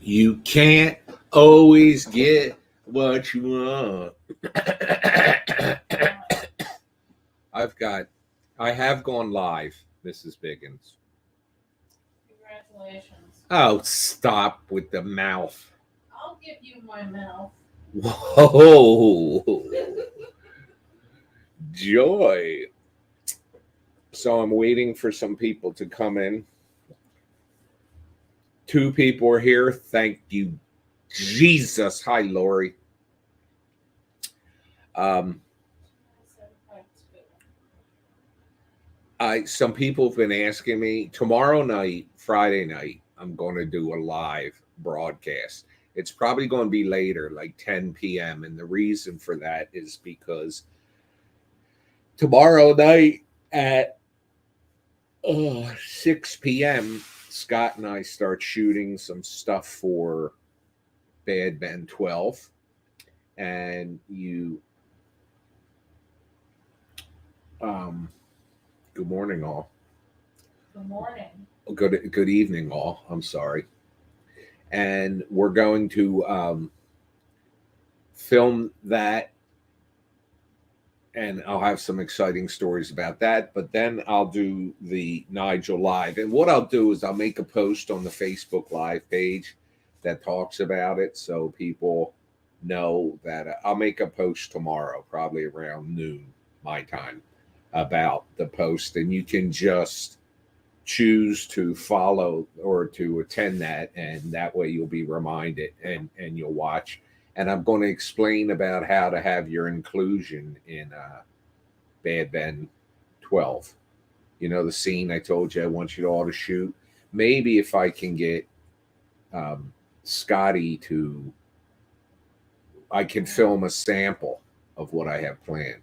You can't always get what you want. I've got, I have gone live, Mrs. Biggins. Congratulations. Oh, stop with the mouth. I'll give you my mouth. Whoa. Joy. So I'm waiting for some people to come in. 2 people are here. Thank you, Jesus. Hi, Lori. Um, some people have been asking me tomorrow night, Friday night, I'm going to do a live broadcast. It's probably going to be later, like 10 p.m. And the reason for that is because tomorrow night at 6 p.m., Scott and I start shooting some stuff for Bad Ben 12. And good morning, all. Good morning. Good evening, all. I'm sorry. And we're going to film that, and I'll have some exciting stories about that. But then I'll do the Nigel Live. And what I'll do is I'll make a post on the Facebook Live page that talks about it so people know that I'll make a post tomorrow, probably around noon, my time, about the post. And you can just choose to follow or to attend that, and that way you'll be reminded and you'll watch. And I'm going to explain about how to have your inclusion in Bad Ben 12. You know, the scene I told you I want you all to shoot. Maybe if I can get Scotty to, I can film a sample of what I have planned.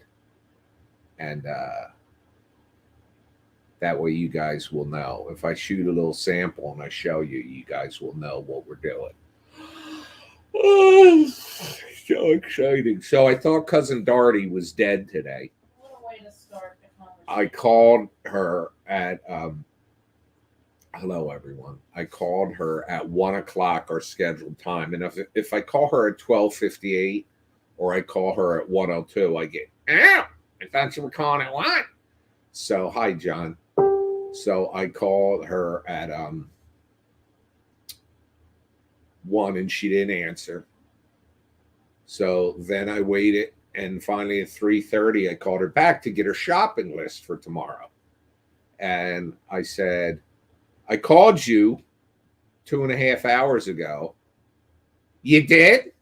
And that way you guys will know. If I shoot a little sample and I show you, you guys will know what we're doing. Oh, so exciting. So I thought Cousin Darty was dead today. What a way to start the conversation. I called her at, hello everyone. I called her at 1 o'clock, our scheduled time. And if I call her at 12:58 or I call her at 1:02, I get, ow, I thought you were calling at what? So, hi, John. So I called her at 1 and she didn't answer. So then I waited, and finally at 3:30 I called her back to get her shopping list for tomorrow. And I said, I called you 2.5 hours ago. You did?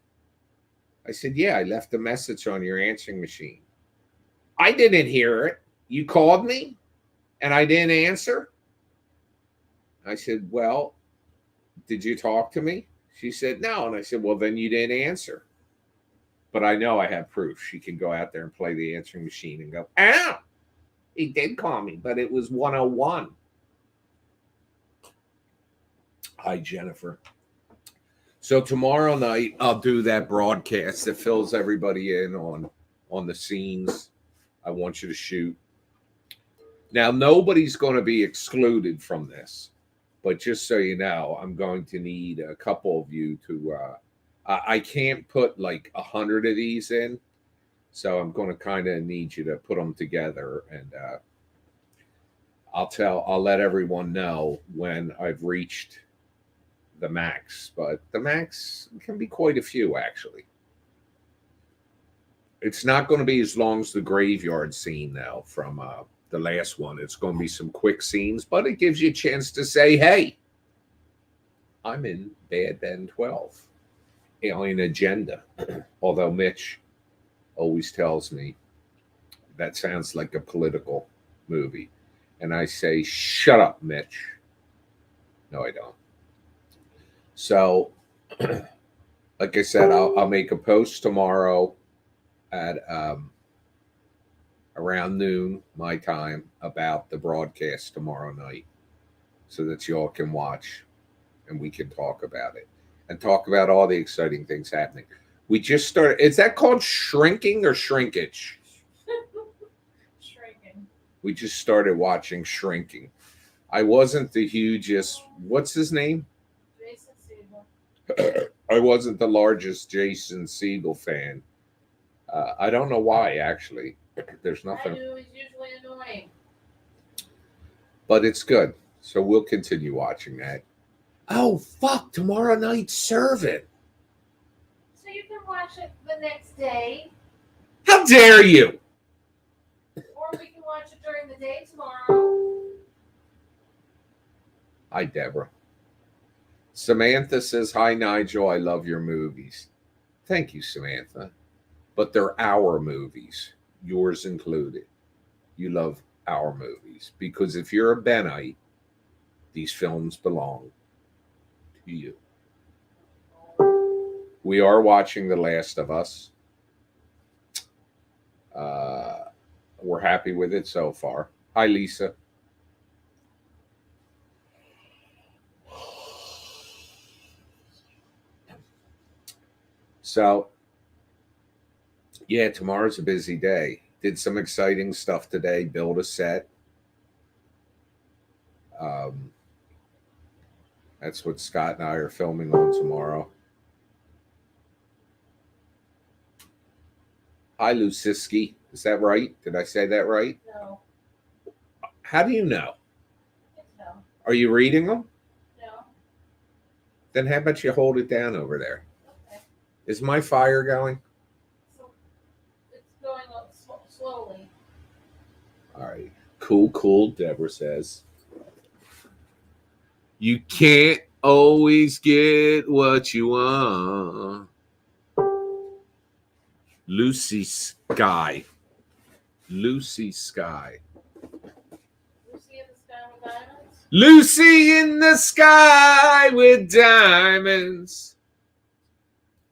I said, yeah, I left a message on your answering machine. I didn't hear it. You called me and I didn't answer? I said, well, did you talk to me? She said, no. And I said, well, then you didn't answer. But I know I have proof. She can go out there and play the answering machine and go, ow, he did call me, but it was 101. Hi, Jennifer. So tomorrow night, I'll do that broadcast that fills everybody in on the scenes I want you to shoot. Now, nobody's going to be excluded from this, but just so you know, I'm going to need a couple of you to, I can't put like 100 of these in, so I'm going to kind of need you to put them together, and I'll let everyone know when I've reached the max, but the max can be quite a few, actually. It's not going to be as long as the graveyard scene, though, from the last one. It's going to be some quick scenes, but it gives you a chance to say, hey, I'm in Bad Ben 12. Alien Agenda. Although Mitch always tells me that sounds like a political movie. And I say, shut up, Mitch. No, I don't. So, like I said, I'll make a post tomorrow at around noon my time about the broadcast tomorrow night, so that you all can watch and we can talk about it and talk about all the exciting things happening. We just started. Is that called shrinking or shrinkage? Shrinking. We just started watching Shrinking. I wasn't the hugest. What's his name? Jason Segel. I wasn't the largest Jason Segel fan. I don't know why, actually. There's I nothing, knew he's usually annoying. but it's good. So we'll continue watching that. Oh, fuck. Tomorrow night, Servant. So you can watch it the next day, How dare you? or we can watch it during the day tomorrow. Hi, Deborah. Samantha says, hi, Nigel. I love your movies. Thank you, Samantha. But they're our movies, yours included. You love our movies. Because if you're a Benite, these films belong to you. We are watching The Last of Us. We're happy with it so far. Hi, Lisa. So, yeah, tomorrow's a busy day. Did some exciting stuff today, build a set. That's what Scott and I are filming on tomorrow. Hi, Lusiski. Is that right? Did I say that right? No, How do you know? no, Are you reading them? no. Then how about you hold it down over there? Okay. Is my fire going? So it's going up slowly. All right. Cool, Deborah says. You can't always get what you want. Lucy Sky. Lucy in the sky with diamonds. Lucy in the sky with diamonds.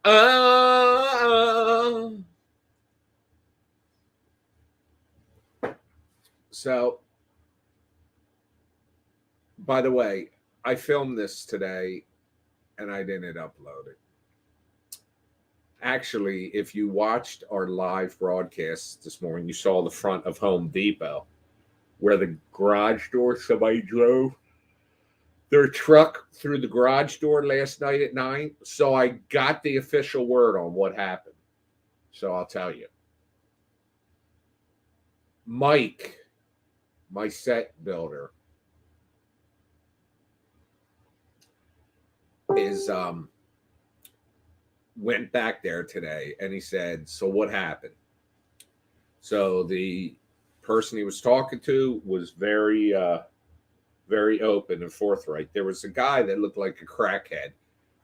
Oh. So, by the way, I filmed this today and I didn't upload it. Actually, if you watched our live broadcast this morning, you saw the front of Home Depot where the garage door, somebody drove their truck through the garage door last night at 9. So I got the official word on what happened. So I'll tell you. Mike, my set builder, is went back there today and he said, so what happened? So the person he was talking to was very open and forthright. There was a guy that looked like a crackhead.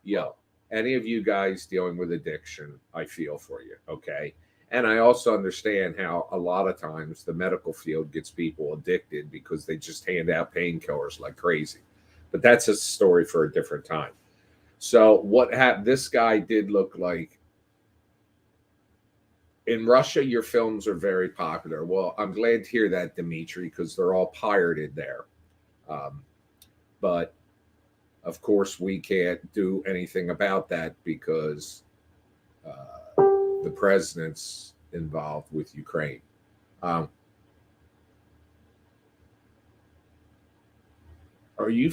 Yo, any of you guys dealing with addiction, I feel for you, okay? And I also understand how a lot of times the medical field gets people addicted because they just hand out painkillers like crazy. But that's a story for a different time. So what happened? This guy did look like, in Russia, your films are very popular. Well, I'm glad to hear that, Dimitri, because they're all pirated there. But of course, we can't do anything about that because the president's involved with Ukraine. Are you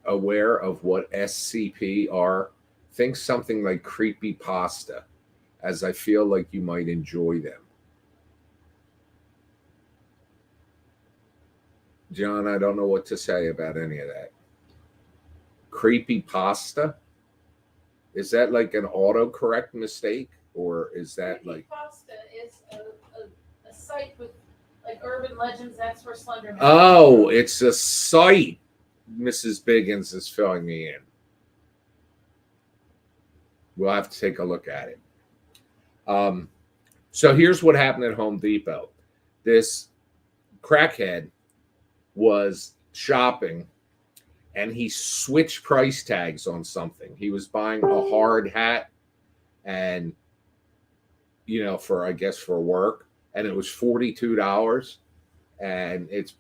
aware of what SCP are? Think something like creepy pasta, as I feel like you might enjoy them. John, I don't know what to say about any of that. Creepy pasta? Is that like an autocorrect mistake? Or is that like... Pasta is a site with like urban legends. That's where Slenderman. Oh, it's a site. Mrs. Biggins is filling me in. We'll have to take a look at it. So here's what happened at Home Depot. This crackhead was shopping and he switched price tags on something. He was buying a hard hat and, for, I guess, for work. And it was $42. And it's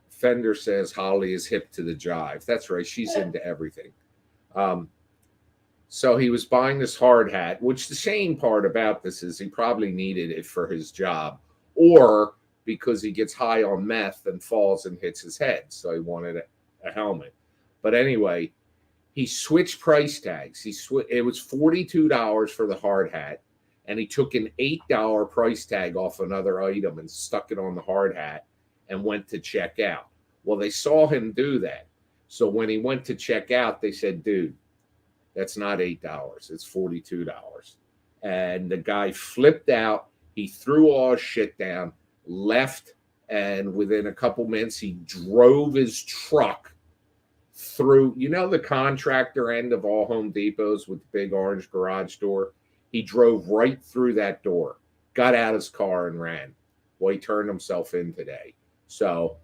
Fender says Holly is hip to the jive. That's right. She's into everything. So he was buying this hard hat, which the shame part about this is he probably needed it for his job or because he gets high on meth and falls and hits his head. So he wanted a helmet. But anyway, he switched price tags. It was $42 for the hard hat, and he took an $8 price tag off another item and stuck it on the hard hat and went to check out. Well, they saw him do that. So when he went to check out, they said, dude, that's not $8. It's $42. And the guy flipped out. He threw all his shit down, left, and within a couple minutes, he drove his truck through, the contractor end of all Home Depots with the big orange garage door. He drove right through that door, got out his car and ran. Well, he turned himself in today. So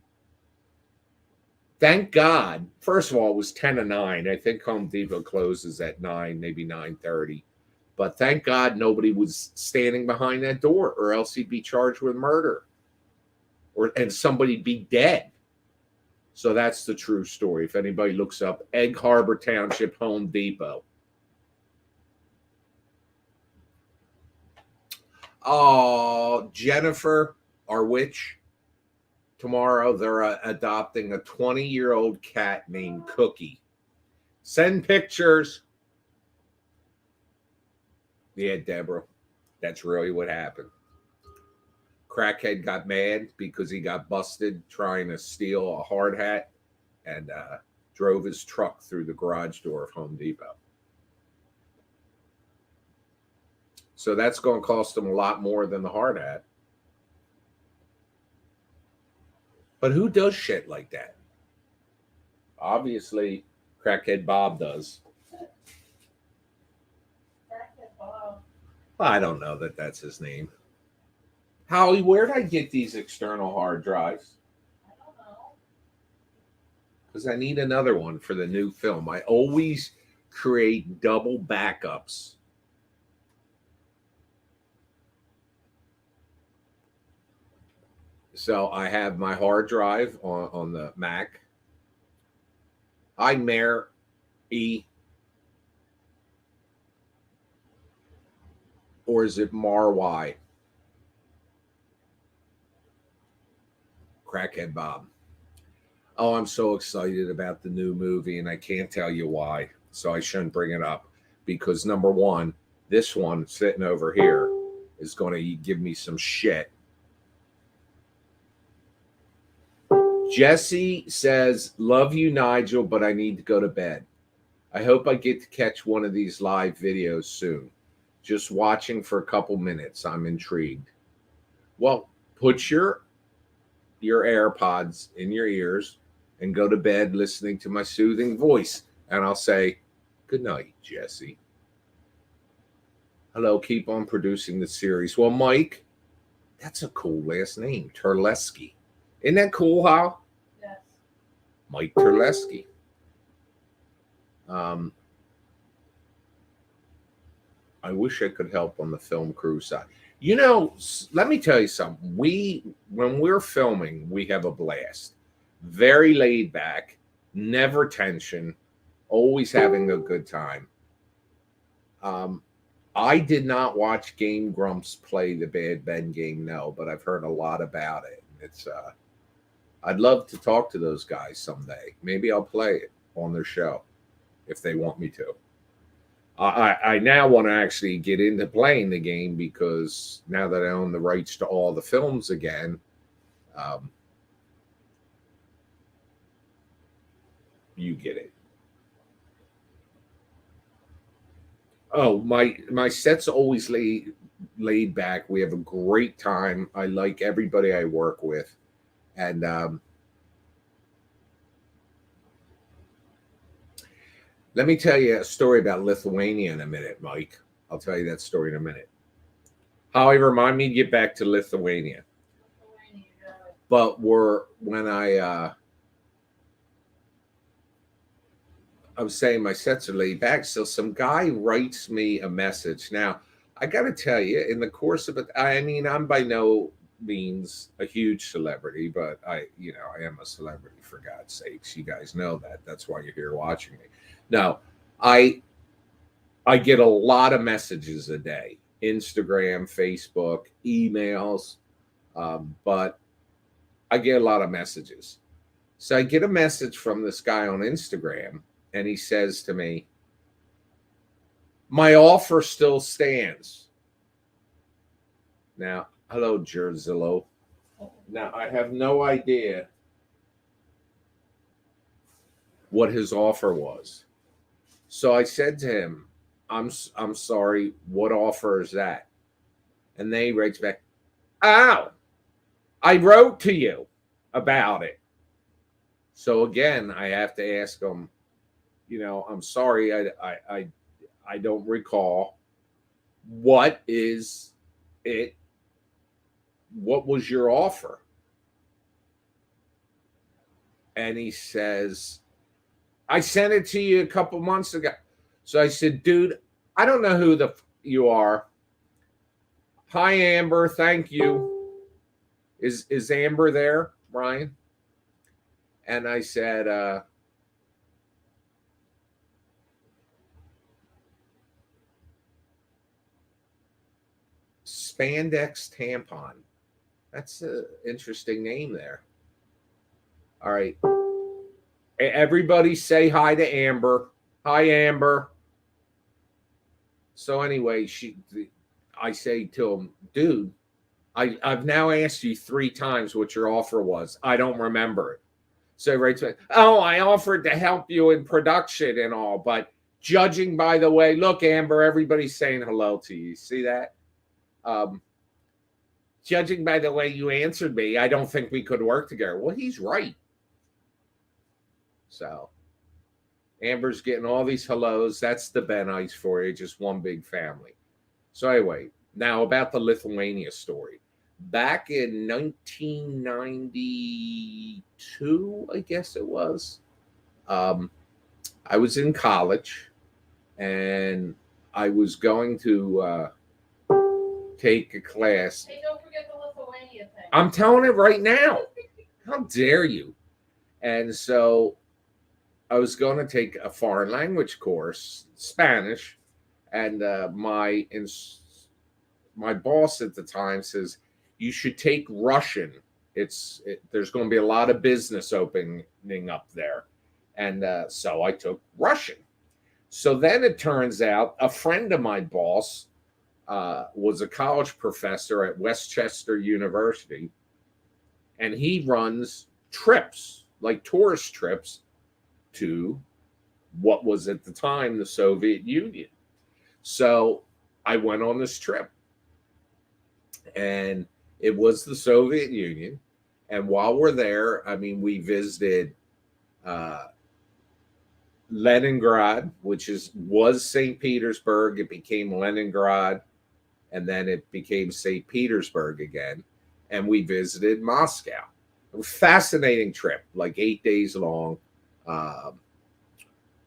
thank God. First of all, it was 10 to 9. I think Home Depot closes at 9, maybe 9:30. But thank God nobody was standing behind that door, or else he'd be charged with murder, and somebody'd be dead. So that's the true story. If anybody looks up Egg Harbor Township Home Depot. Oh, Jennifer, our witch, tomorrow they're adopting a 20-year-old cat named Cookie. Send pictures. Yeah, Deborah, that's really what happened. Crackhead got mad because he got busted trying to steal a hard hat and drove his truck through the garage door of Home Depot. So that's going to cost him a lot more than the hard hat. But who does shit like that? Obviously, Crackhead Bob does. Crackhead Bob. I don't know that that's his name. Holly, where did I get these external hard drives? I don't know. Because I need another one for the new film. I always create double backups. So I have my hard drive on the Mac. Hi, Mayor E. Or is it Mar Y? Crackhead Bob. Oh, I'm so excited about the new movie, and I can't tell you why. So I shouldn't bring it up. Because number one, this one sitting over here is going to give me some shit. Jesse says, love you, Nigel, but I need to go to bed. I hope I get to catch one of these live videos soon. Just watching for a couple minutes. I'm intrigued. Well, put your AirPods in your ears and go to bed listening to my soothing voice. And I'll say, good night, Jesse. Hello, keep on producing the series. Well, Mike, that's a cool last name, Terleski. Isn't that cool, Hal? Yes. Mike Terleski. I wish I could help on the film crew side. Let me tell you something. When we're filming, we have a blast. Very laid back, never tension, always having a good time. I did not watch Game Grumps play the Bad Ben game, no, but I've heard a lot about it. It's I'd love to talk to those guys someday. Maybe I'll play it on their show if they want me to. I now want to actually get into playing the game because now that I own the rights to all the films again, you get it. Oh, my set's always laid back. We have a great time. I like everybody I work with. And let me tell you a story about Lithuania in a minute, Mike. I'll tell you that story in a minute. Holly, remind me to get back to Lithuania. But when I was saying my sets are laid back, so some guy writes me a message. Now, I got to tell you, in the course of it, I mean, I'm by no means a huge celebrity, but I am a celebrity, for God's sakes. You guys know that. That's why you're here watching me. Now, I get a lot of messages a day, Instagram, Facebook, emails, but I get a lot of messages. So I get a message from this guy on Instagram, and he says to me, my offer still stands. Now, hello, Jerzillo. Now, I have no idea what his offer was. So I said to him, I'm sorry, what offer is that? And then he writes back, oh, I wrote to you about it. So again, I have to ask him, I'm sorry, I don't recall. What is it? What was your offer? And he says, I sent it to you a couple months ago. So I said, dude, I don't know who you are. Hi, Amber. Thank you. Is Amber there, Ryan? And I said, Spandex Tampon. That's an interesting name there. All right. Everybody say hi to Amber. Hi, Amber. So anyway, I say to him, dude, I've now asked you 3 times what your offer was. I don't remember it. So right to I offered to help you in production and all, but judging by the way, look, Amber, everybody's saying hello to you. See that? Judging by the way you answered me, I don't think we could work together. Well, he's right. So Amber's getting all these hellos. That's the Benites for you, just one big family. So anyway, now about the Lithuania story. Back in 1992, I guess it was, I was in college and I was going to take a class. Hey, don't forget the Lithuania thing. I'm telling it right now. How dare you? And so I was going to take a foreign language course, Spanish, and my boss at the time says, you should take Russian. There's going to be a lot of business opening up there. And so I took Russian. So then it turns out a friend of my boss was a college professor at Westchester University. And he runs trips, like tourist trips, to what was at the time the Soviet Union. So I went on this trip. And it was the Soviet Union. And while we're there, I mean, we visited Leningrad, which was St. Petersburg. It became Leningrad, and then it became St. Petersburg again. And we visited Moscow. It was a fascinating trip, like 8 days long.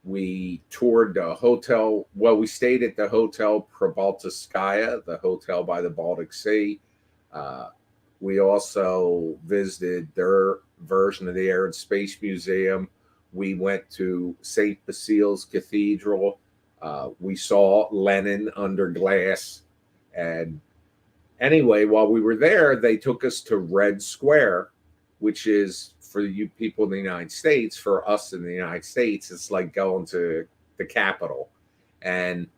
We toured the hotel. Well, we stayed at the Hotel Pribaltskaya, the hotel by the Baltic Sea. We also visited their version of the Air and Space Museum. We went to St. Basile's Cathedral. We saw Lenin under glass. And anyway, while we were there, they took us to Red Square, which is, for you people in the United States, for us in the United States, it's like going to the Capitol. And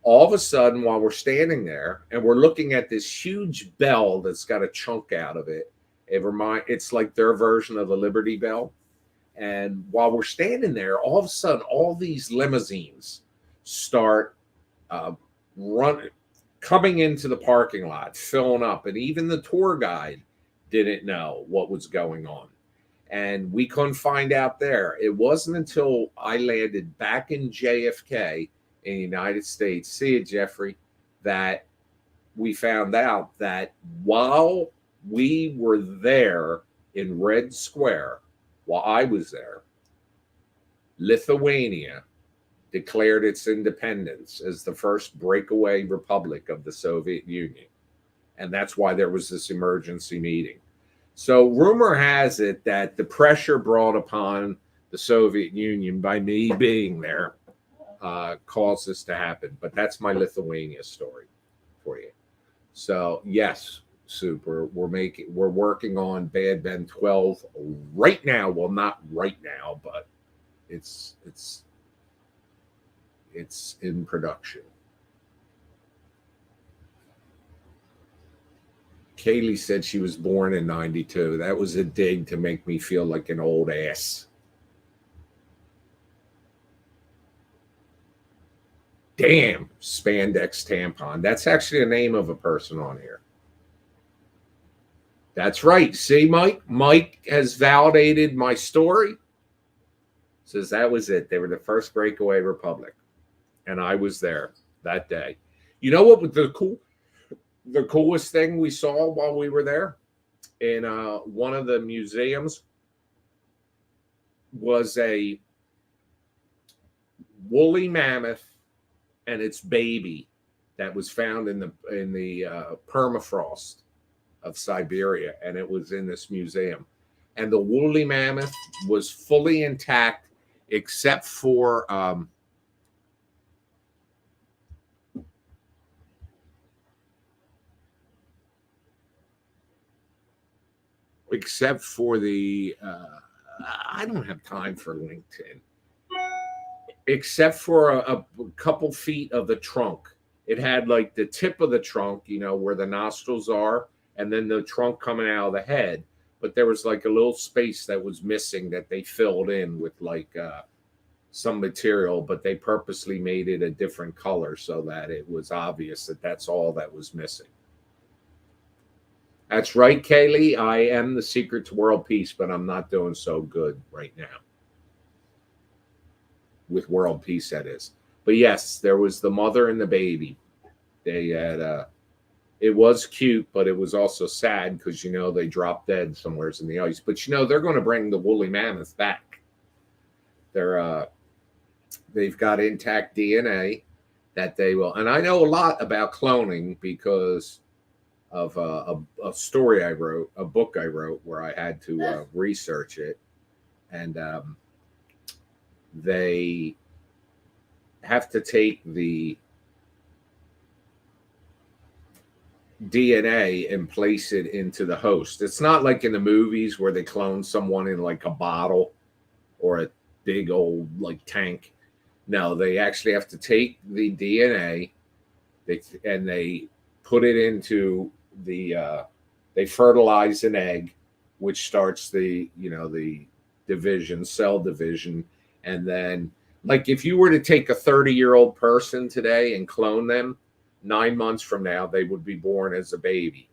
all of a sudden, while we're standing there and we're looking at this huge bell that's got a chunk out of it, it's like their version of the Liberty Bell. And while we're standing there, all of a sudden, all these limousines start coming into the parking lot, filling up. And even the tour guide didn't know what was going on. And we couldn't find out there. It wasn't until I landed back in JFK in the United States, see you, Jeffrey, that we found out that while we were there in Red Square, while I was there, Lithuania declared its independence as the first breakaway republic of the Soviet Union. And that's why there was this emergency meeting. So rumor has it that the pressure brought upon the Soviet Union by me being there caused this to happen. But that's my Lithuania story for you. So yes, Super, we're working on Bad Ben 12 right now. Well, not right now, but it's it's in production. Kaylee said she was born in 92. That was a dig to make me feel like an old ass. Damn, spandex tampon. That's actually the name of a person on here. That's right. See, Mike? Mike has validated my story. Says that was it. They were the first breakaway republic. And I was there that day. You know what was the coolest thing we saw while we were there in one of the museums was a woolly mammoth and its baby that was found in the permafrost of Siberia, and it was in this museum. And the woolly mammoth was fully intact except for the I don't have time for LinkedIn. Except for a couple feet of the trunk. It had like the tip of the trunk, you know, where the nostrils are, and then the trunk coming out of the head. But there was like a little space that was missing that they filled in with like some material, but they purposely made it a different color so that it was obvious that that's all that was missing. That's right, Kaylee. I am the secret to world peace, but I'm not doing so good right now. With world peace, that is. But yes, there was the mother and the baby. They had it was cute, but it was also sad because, you know, they dropped dead somewhere in the ice. But, you know, they're going to bring the woolly mammoth back. They've got intact DNA that they will. And I know a lot about cloning because of a story I wrote, a book I wrote where I had to research it. And they have to take the DNA and place it into the host. It's not like in the movies where they clone someone in like a bottle or a big old like tank. No, they actually have to take the DNA and they put it into the they fertilize an egg, which starts the cell division. And then, like, if you were to take a 30-year-old person today and clone them, 9 months from now, they would be born as a baby.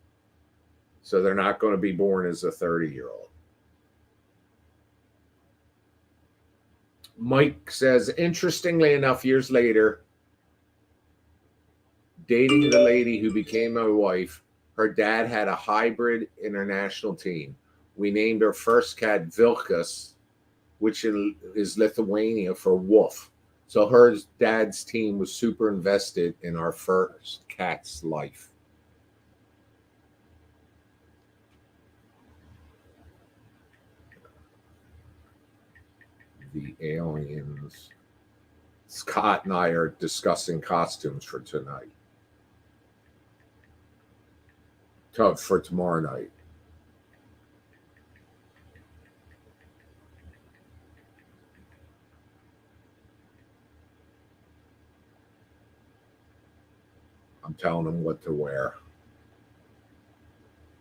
So they're not going to be born as a 30-year-old. Mike says, interestingly enough, years later, dating the lady who became my wife, her dad had a hybrid international team. We named our first cat Vilkas, which is Lithuania for wolf. So her dad's team was super invested in our first cat's life. The aliens. Scott and I are discussing costumes for tonight. For tomorrow night. I'm telling them what to wear.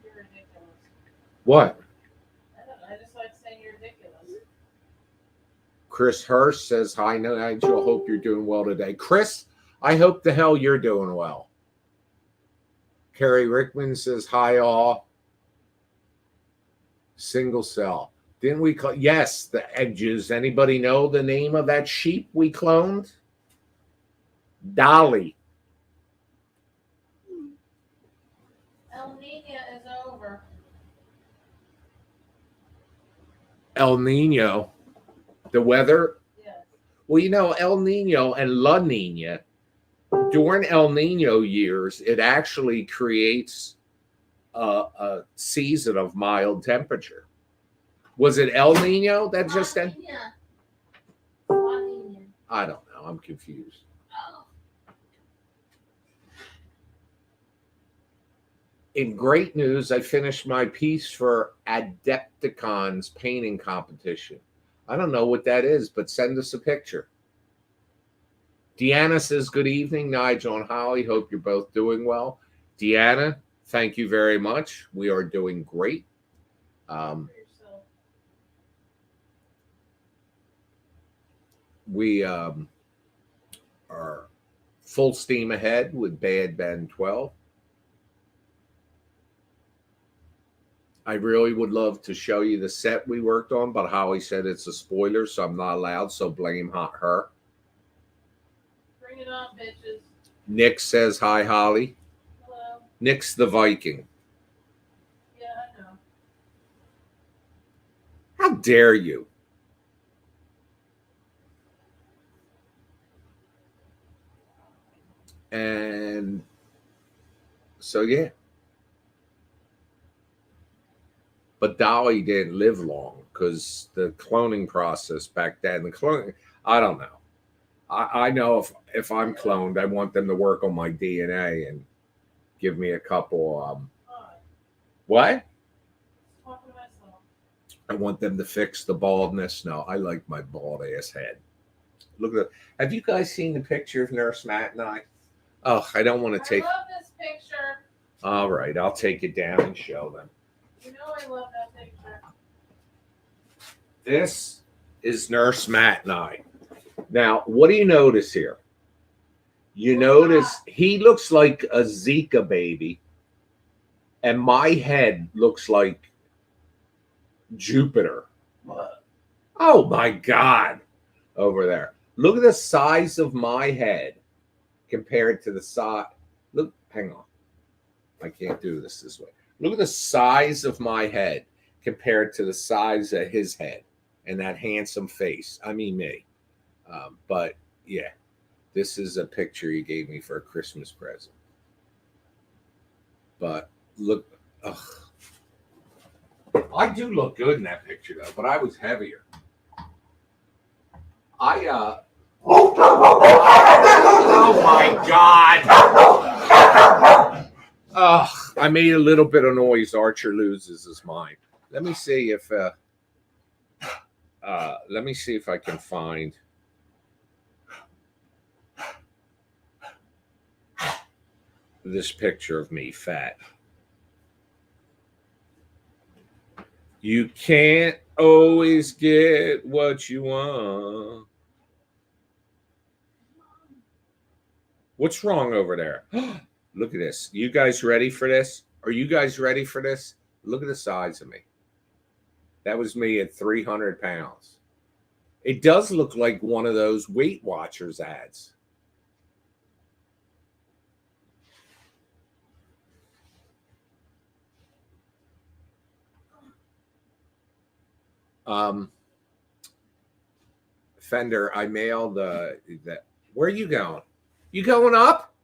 You're ridiculous. What? I don't know. I just like saying you're ridiculous. Chris Hurst says, hi, Nigel. Hope you're doing well today. Chris, I hope the hell you're doing well. Carrie Rickman says, hi, all. Single cell. Didn't we call? Yes, the edges. Anybody know the name of that sheep we cloned? Dolly. El Nino is over. El Nino. The weather? Yes. Well, you know, El Nino and La Nina, during El Nino years, it actually creates a season of mild temperature. Was it El Nino that just ended? La Nina. I don't know. I'm confused. Oh. In great news, I finished my piece for Adepticon's painting competition. I don't know what that is, but send us a picture. Deanna says, good evening, Nigel and Holly. Hope you're both doing well. Deanna, thank you very much. We are doing great. We are full steam ahead with Bad Ben 12. I really would love to show you the set we worked on, but Holly said it's a spoiler, so I'm not allowed, so blame her. Bring it on, bitches. Nick says, hi, Holly. Hello. Nick's the Viking. Yeah, I know. How dare you? And so, yeah. But Dolly didn't live long because the cloning process back then, I don't know. I know if I'm cloned, I want them to work on my DNA and give me a couple. What? Talking to myself. I want them to fix the baldness. No, I like my bald ass head. Look at that. Have you guys seen the picture of Nurse Matt and I? Oh, I don't want to take. I love this picture. All right, I'll take it down and show them. You know I love that picture. This is Nurse Matt and I. Now, what do you notice here? You notice he looks like a Zika baby, and my head looks like Jupiter. What? Oh my God, over there. Look at the size of my head compared to the size. Look, hang on. I can't do this way. Look at the size of my head compared to the size of his head and that handsome face. I mean, me. But yeah, this is a picture he gave me for a Christmas present. But look, I do look good in that picture though, but I was heavier. Oh my God. I made a little bit of noise. Archer loses his mind. Let me see if I can find this picture of me fat. You can't always get what you want. What's wrong over there? Look at this. You guys ready for this? Are you guys ready for this? Look at the size of me. That was me at 300 pounds. It does look like one of those Weight Watchers ads. Fender, I mailed that. Where are you going? You going up?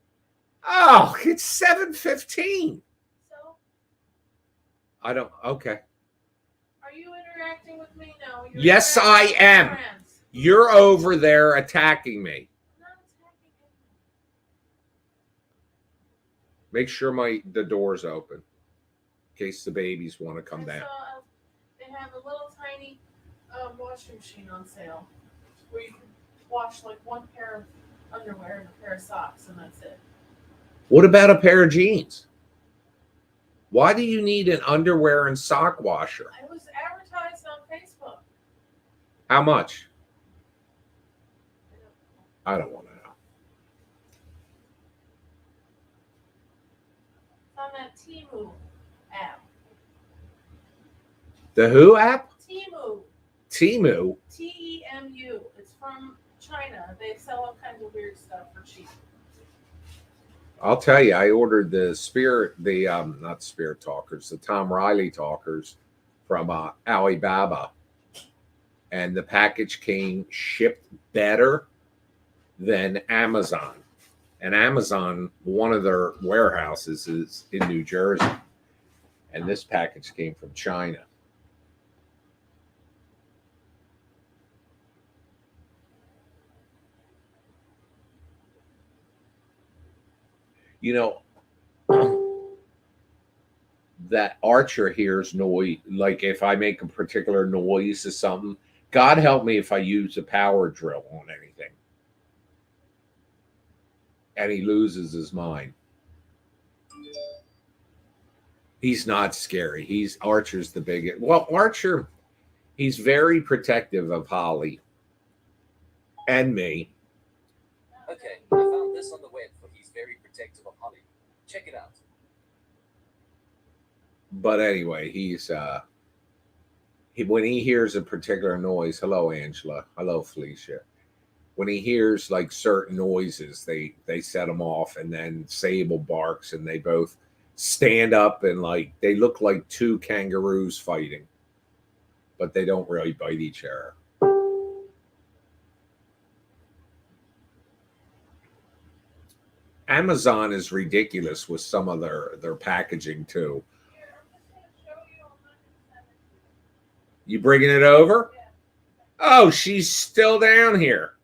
Oh, it's 7:15. So? I don't. Okay. Are you interacting with me? No. Yes, I am. You're over there attacking me. I'm not attacking you. Make sure the door's open in case the babies want to come down. They have a little tiny washing machine on sale where you can wash like one pair of underwear and a pair of socks, and that's it. What about a pair of jeans? Why do you need an underwear and sock washer? It was advertised on Facebook. How much? I don't want to know. It's on that Temu app. The who app? Temu. Temu? Temu. It's from China. They sell all kinds of weird stuff for cheap. I'll tell you, I ordered not Spirit Talkers, the Tom Riley Talkers from Alibaba, and the package came shipped better than Amazon. And Amazon, one of their warehouses is in New Jersey, and this package came from China. You know, that Archer hears noise, like if I make a particular noise or something, God help me if I use a power drill on anything. and he loses his mind. He's not scary. Archer's the biggest. Well, Archer, he's very protective of Holly and me. Okay, I found this on the web for he's very protective of Holly. Check it out. But anyway, when he hears a particular noise, hello Angela, hello Felicia. When he hears like certain noises, they set him off, and then Sable barks, and they both stand up, and like they look like two kangaroos fighting, but they don't really bite each other. Amazon is ridiculous with some of their packaging too. You bringing it over? Oh, she's still down here.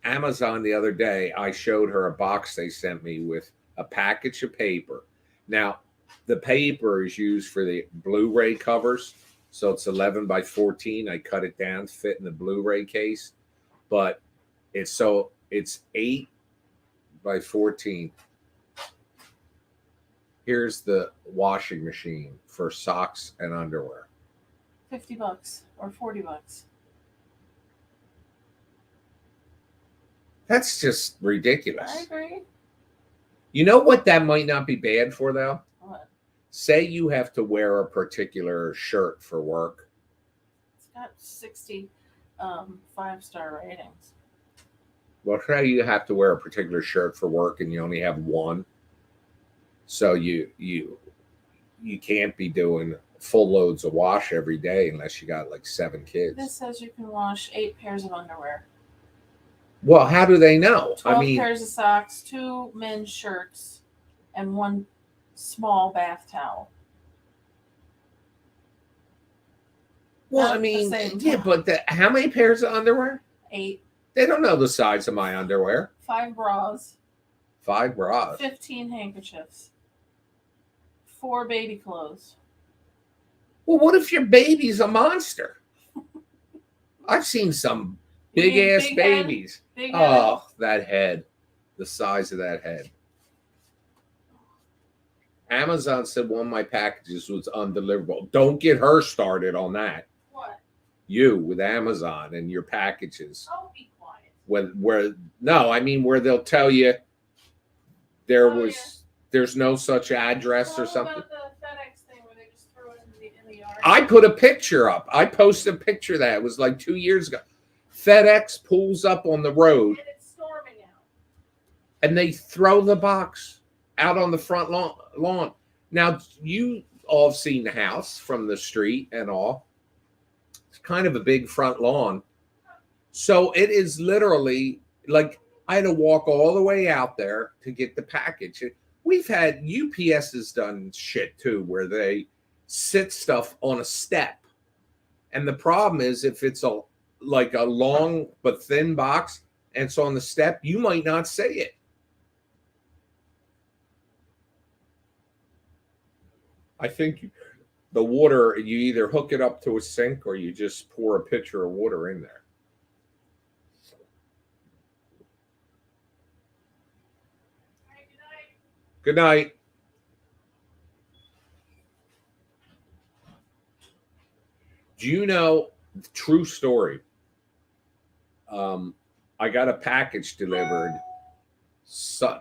Amazon the other day, I showed her a box they sent me with a package of paper. Now, the paper is used for the Blu-ray covers, so it's 11 by 14. I cut it down to fit in the Blu-ray case, but it's 8 by 14. Here's the washing machine for socks and underwear. $50 or $40. That's just ridiculous. I agree. You know what that might not be bad for, though? What? Say you have to wear a particular shirt for work. It's got 60 5-star ratings. Well, say you have to wear a particular shirt for work and you only have one. So you can't be doing full loads of wash every day unless you got like 7 kids. This says you can wash 8 pairs of underwear. Well, how do they know? 12 I mean, pairs of socks, 2 men's shirts, and 1 small bath towel. well, Not I mean, the same yeah, towel. but how many pairs of underwear? 8. They don't know the size of my underwear. 5 bras. 5 bras. 15 handkerchiefs. 4 baby clothes. Well, what if your baby's a monster? I've seen some You mean big ass big head? babies. Big head. Oh, that head. The size of that head. Amazon said one of my packages was undeliverable. Don't get her started on that. What? You with Amazon and your packages. Oh, be quiet. Where they'll tell you Yeah. there's no such address or What something. about the FedEx thing where they just threw it in the yard? I put a picture up. I posted a picture of that. It was like 2 years ago. FedEx pulls up on the road And it's storming out. and they throw the box out on the front lawn. Now, you all have seen the house from the street and all. It's kind of a big front lawn. So it is literally like I had to walk all the way out there to get the package. We've had UPS has done shit too, where they sit stuff on a step. And the problem is if it's a long but thin box and it's on the step, you might not see it. I think the water, you either hook it up to a sink or you just pour a pitcher of water in there. Good night. Do you know, true story, I got a package delivered,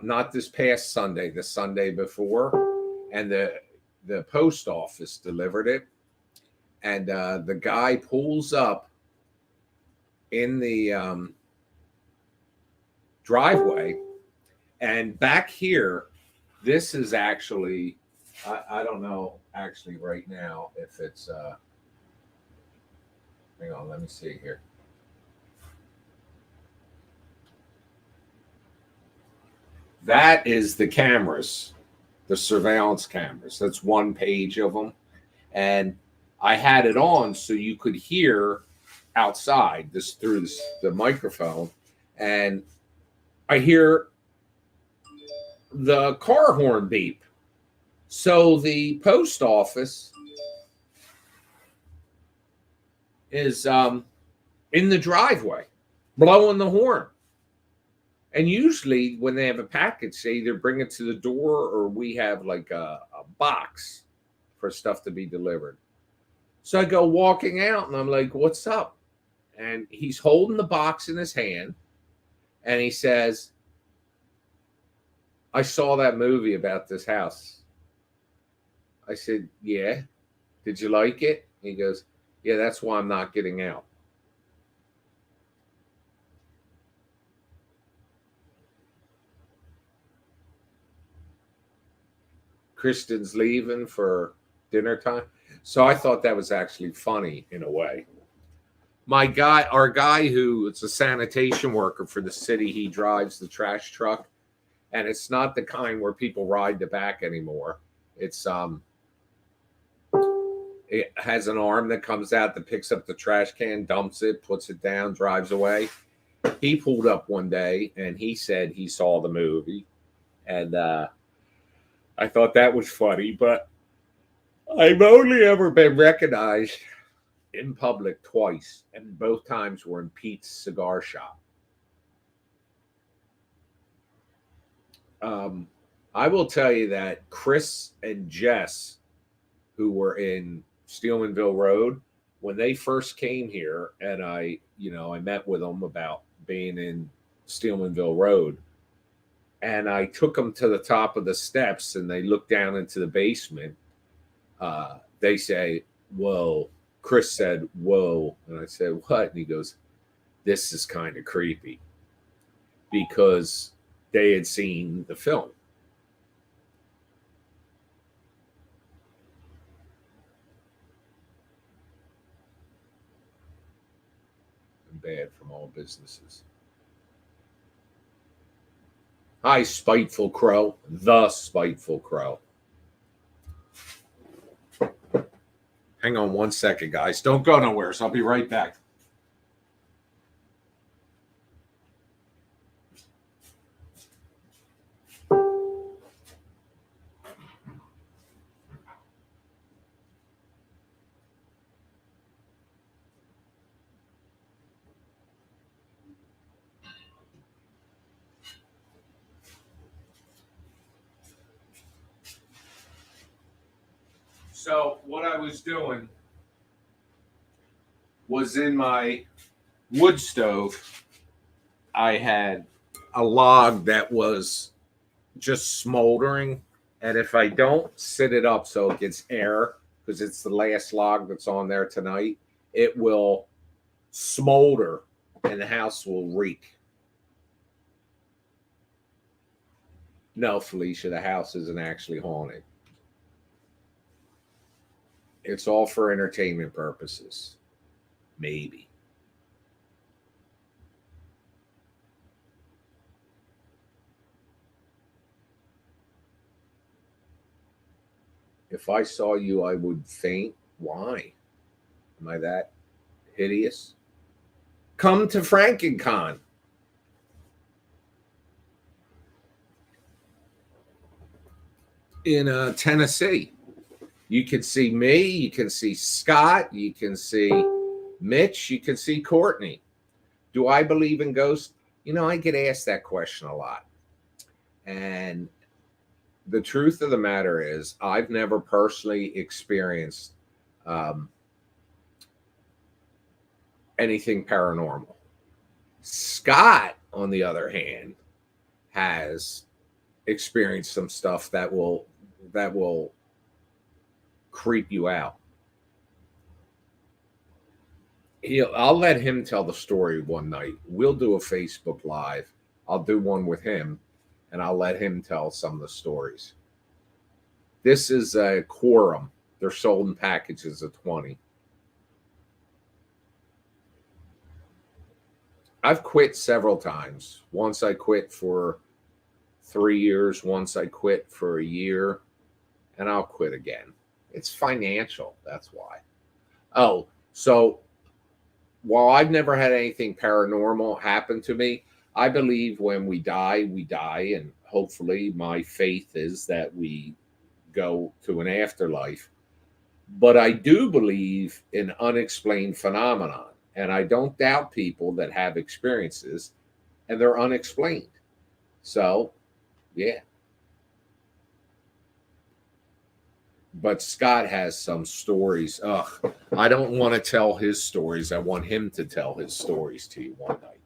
not this past Sunday, the Sunday before, and the post office delivered it, and the guy pulls up in the driveway, and back here, this is actually, I don't know actually right now if it's, hang on, let me see here. That is the cameras, the surveillance cameras. That's one page of them. And I had it on so you could hear outside this through the microphone. And I hear the car horn beep. So the post office is in the driveway blowing the horn. And usually when they have a package, they either bring it to the door or we have like a box for stuff to be delivered. So I go walking out and I'm like, what's up? And he's holding the box in his hand and he says, I saw that movie about this house. I said, yeah. Did you like it? He goes, yeah, that's why I'm not getting out. Kristen's leaving for dinner time. So I thought that was actually funny in a way. Our guy who is a sanitation worker for the city, he drives the trash truck, and it's not the kind where people ride the back anymore. It has an arm that comes out that picks up the trash can, dumps it, puts it down, drives away. He pulled up one day and he said he saw the movie, and I thought that was funny, but I've only ever been recognized in public twice, and both times were in Pete's cigar shop. I will tell you that Chris and Jess, who were in Steelmanville Road, when they first came here, and I met with them about being in Steelmanville Road, and I took them to the top of the steps, and they looked down into the basement. They say, "Whoa." Chris said, "Whoa," and I said, "What?" And he goes, "This is kind of creepy," because they had seen the film. Bad from all businesses. Hi, Spiteful Crow. The Spiteful Crow. Hang on 1 second, guys. Don't go nowhere, so I'll be right back. So what I was doing was in my wood stove, I had a log that was just smoldering. And if I don't sit it up so it gets air, because it's the last log that's on there tonight, it will smolder and the house will reek. No, Felicia, the house isn't actually haunted. It's all for entertainment purposes. Maybe. If I saw you, I would faint. Why? Am I that hideous? Come to FrankenCon. In Tennessee. You can see me, you can see Scott, you can see Mitch, you can see Courtney. Do I believe in ghosts? I get asked that question a lot. And the truth of the matter is, I've never personally experienced anything paranormal. Scott, on the other hand, has experienced some stuff that will creep you out. I'll let him tell the story one night. We'll do a Facebook Live. I'll do one with him, and I'll let him tell some of the stories. This is a quorum. They're sold in packages of 20. I've quit several times. Once I quit for 3 years. Once I quit for a year, and I'll quit again. It's financial. That's why. Oh, so while I've never had anything paranormal happen to me, I believe when we die, and hopefully my faith is that we go to an afterlife. But I do believe in unexplained phenomenon, and I don't doubt people that have experiences and they're unexplained. So, yeah. But Scott has some stories. Ugh, I don't want to tell his stories. I want him to tell his stories to you one night.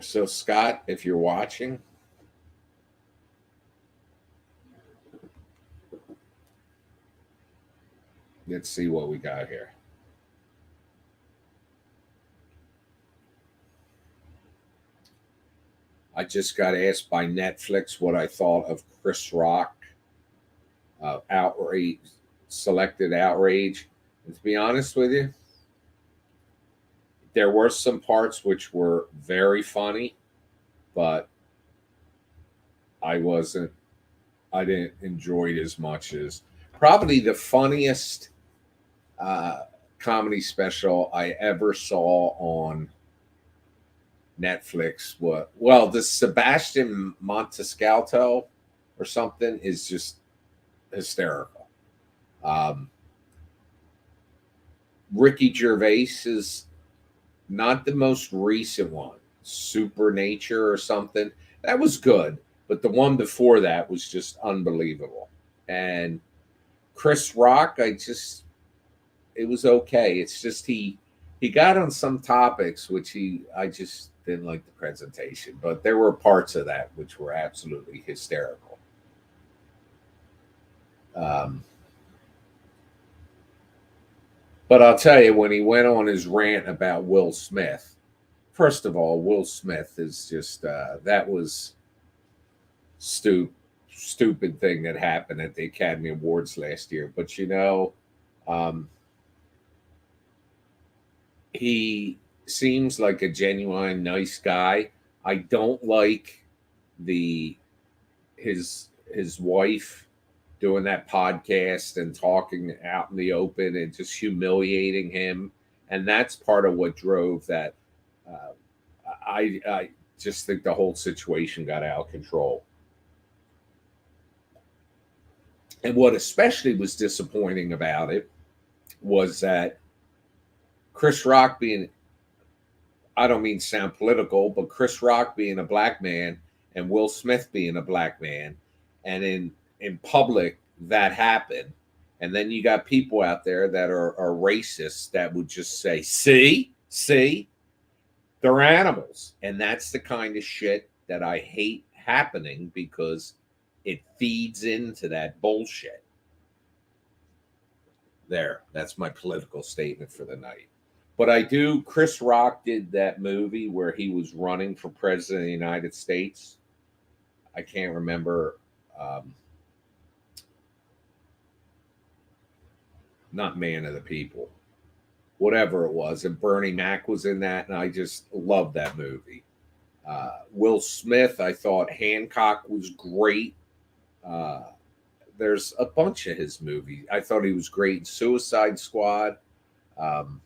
So, Scott, if you're watching, let's see what we got here. I just got asked by Netflix what I thought of Chris Rock outrage, selected outrage. And to be honest with you, there were some parts which were very funny, but I wasn't, I didn't enjoy it as much as probably the funniest comedy special I ever saw on Netflix. What? Well, the Sebastian Montescalto or something is just hysterical. Um, Ricky Gervais is not the most recent one, Supernature or something. That was good, but the one before that was just unbelievable. And Chris Rock, it was okay. It's just he got on some topics which I just didn't like the presentation, but there were parts of that which were absolutely hysterical. Um, but I'll tell you, when he went on his rant about Will Smith, first of all, Will Smith is just that was stupid thing that happened at the Academy Awards last year. But um, he seems like a genuine nice guy. I don't like the his wife doing that podcast and talking out in the open and just humiliating him, and that's part of what drove that. Uh, I just think the whole situation got out of control. And what especially was disappointing about it was that Chris Rock being, I don't mean to sound political, but Chris Rock being a black man and Will Smith being a black man, and in public that happened. And then you got people out there that are racists that would just say, see, they're animals. And that's the kind of shit that I hate happening because it feeds into that bullshit. There, that's my political statement for the night. But I do. Chris Rock did that movie where he was running for president of the United States. I can't remember. Um, not Man of the People, whatever it was. And Bernie Mac was in that, and I just love that movie. Will Smith, I thought Hancock was great. Uh, there's a bunch of his movies. I thought he was great in Suicide Squad. Um,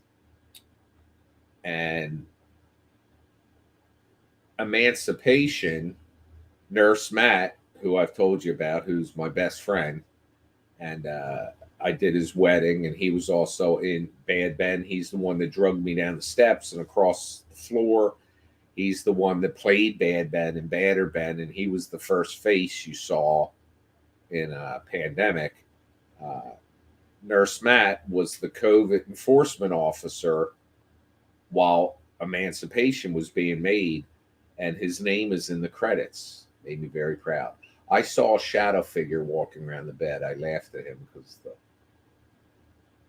and Emancipation, Nurse Matt, who I've told you about, who's my best friend, and I did his wedding, and he was also in Bad Ben. He's the one that drugged me down the steps and across the floor. He's the one that played Bad Ben and Badder Ben, and he was the first face you saw in a pandemic. Uh, Nurse Matt was the COVID enforcement officer while Emancipation was being made, and his name is in the credits. Made me very proud. I saw a shadow figure walking around the bed. I laughed at him because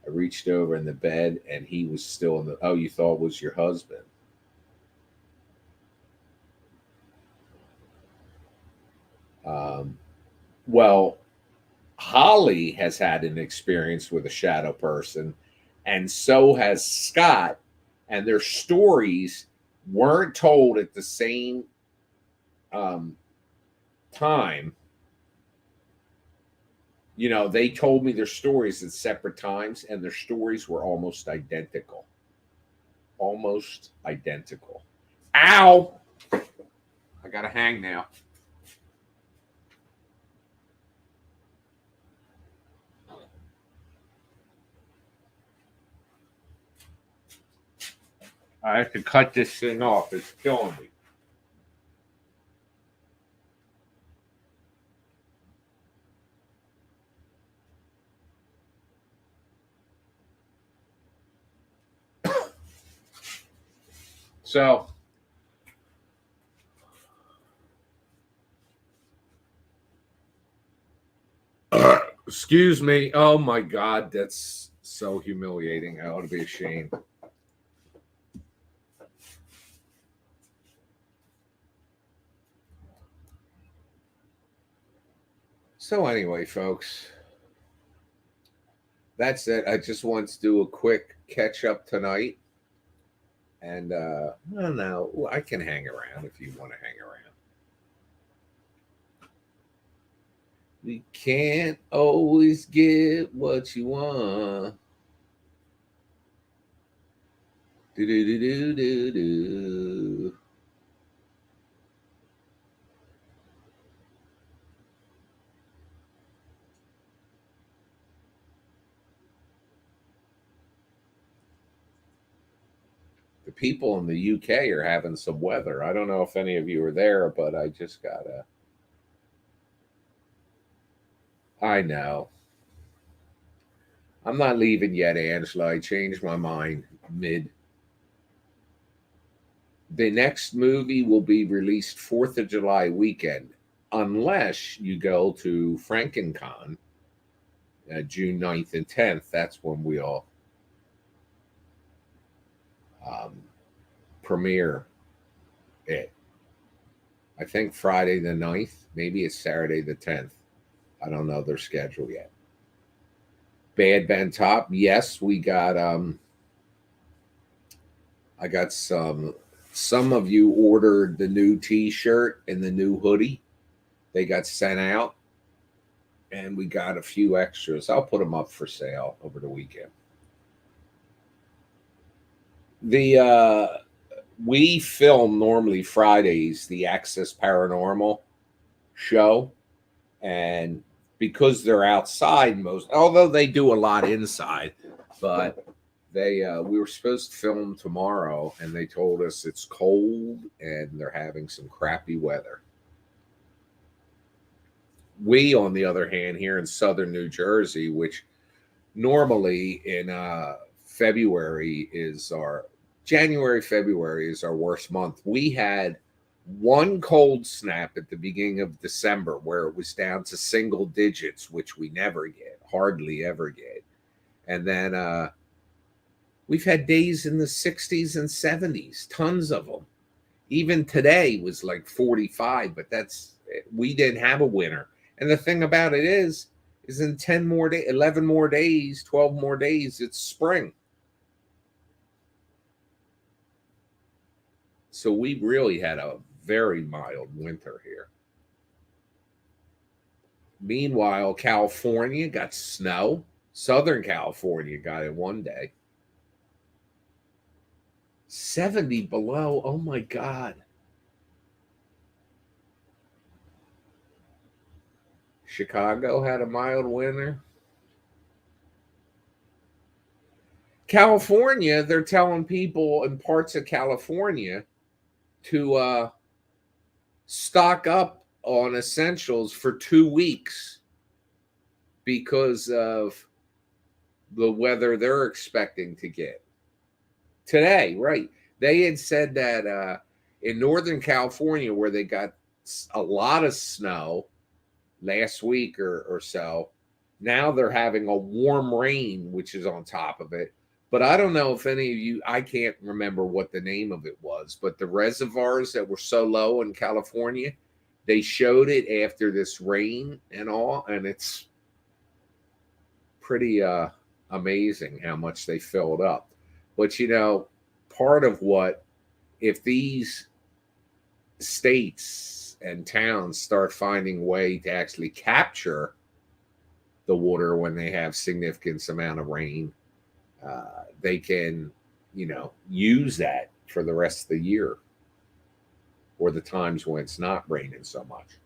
I reached over in the bed and he was still in the. Oh, you thought it was your husband? Um, well, Holly has had an experience with a shadow person, and so has Scott, and their stories weren't told at the same um, time. They told me their stories at separate times, and their stories were almost identical. Almost identical. Ow! I got to hang now. I have to cut this thing off. It's killing me. So, excuse me. Oh my God, that's so humiliating. I ought to be ashamed. So, anyway, folks, that's it. I just want to do a quick catch up tonight. And I don't know. I can hang around if you want to hang around. You can't always get what you want. Do do do do do do. The people in the UK are having some weather. I don't know if any of you are there, but I just gotta. I know. I'm not leaving yet, Angela. I changed my mind mid. The next movie will be released 4th of July weekend, unless you go to FrankenCon, June 9th and 10th. That's when we'll um, premiere it. I think Friday the 9th. Maybe it's Saturday the 10th. I don't know their schedule yet. Bad Ben Top. Yes, we got I got some of you ordered the new t-shirt and the new hoodie. They got sent out and we got a few extras. I'll put them up for sale over the weekend. The we film normally Fridays the Access Paranormal show, and because they're outside most, although they do a lot inside, but they we were supposed to film tomorrow and they told us it's cold and they're having some crappy weather. We, on the other hand, here in southern New Jersey, which normally in February is our January, February is our worst month. We had one cold snap at the beginning of December where it was down to single digits, which we never get, hardly ever get. And then we've had days in the 60s and 70s, tons of them. Even today was like 45, but we didn't have a winter. And the thing about it is in 10 more days, 11 more days, 12 more days, it's spring. So we really had a very mild winter here. Meanwhile, California got snow. Southern California got it one day. 70 below. Oh my God. Chicago had a mild winter. California, they're telling people in parts of California to stock up on essentials for 2 weeks because of the weather they're expecting to get. Today, right. They had said that in Northern California, where they got a lot of snow last week or so, now they're having a warm rain, which is on top of it. But I don't know if any of you, I can't remember what the name of it was, but the reservoirs that were so low in California, they showed it after this rain and all, and it's pretty amazing how much they filled up. But part of what, if these states and towns start finding way to actually capture the water when they have significant amount of rain, they can, use that for the rest of the year or the times when it's not raining so much.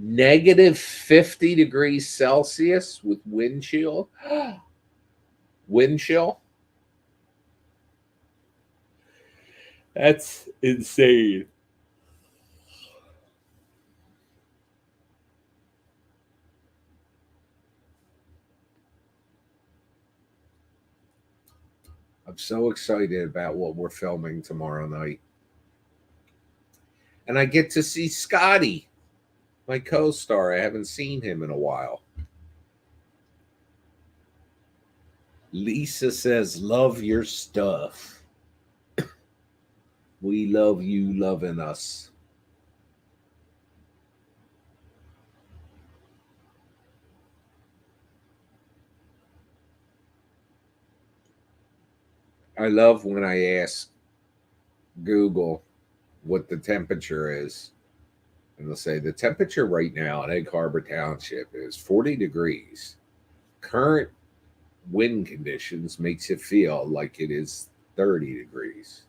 negative 50 degrees Celsius with wind chill. Wind chill. That's insane. I'm so excited about what we're filming tomorrow night. And I get to see Scotty, my co-star. I haven't seen him in a while. Lisa says, love your stuff. We love you loving us. I love when I ask Google what the temperature is. And they'll say the temperature right now in Egg Harbor Township is 40 degrees. Current wind conditions makes it feel like it is 30 degrees.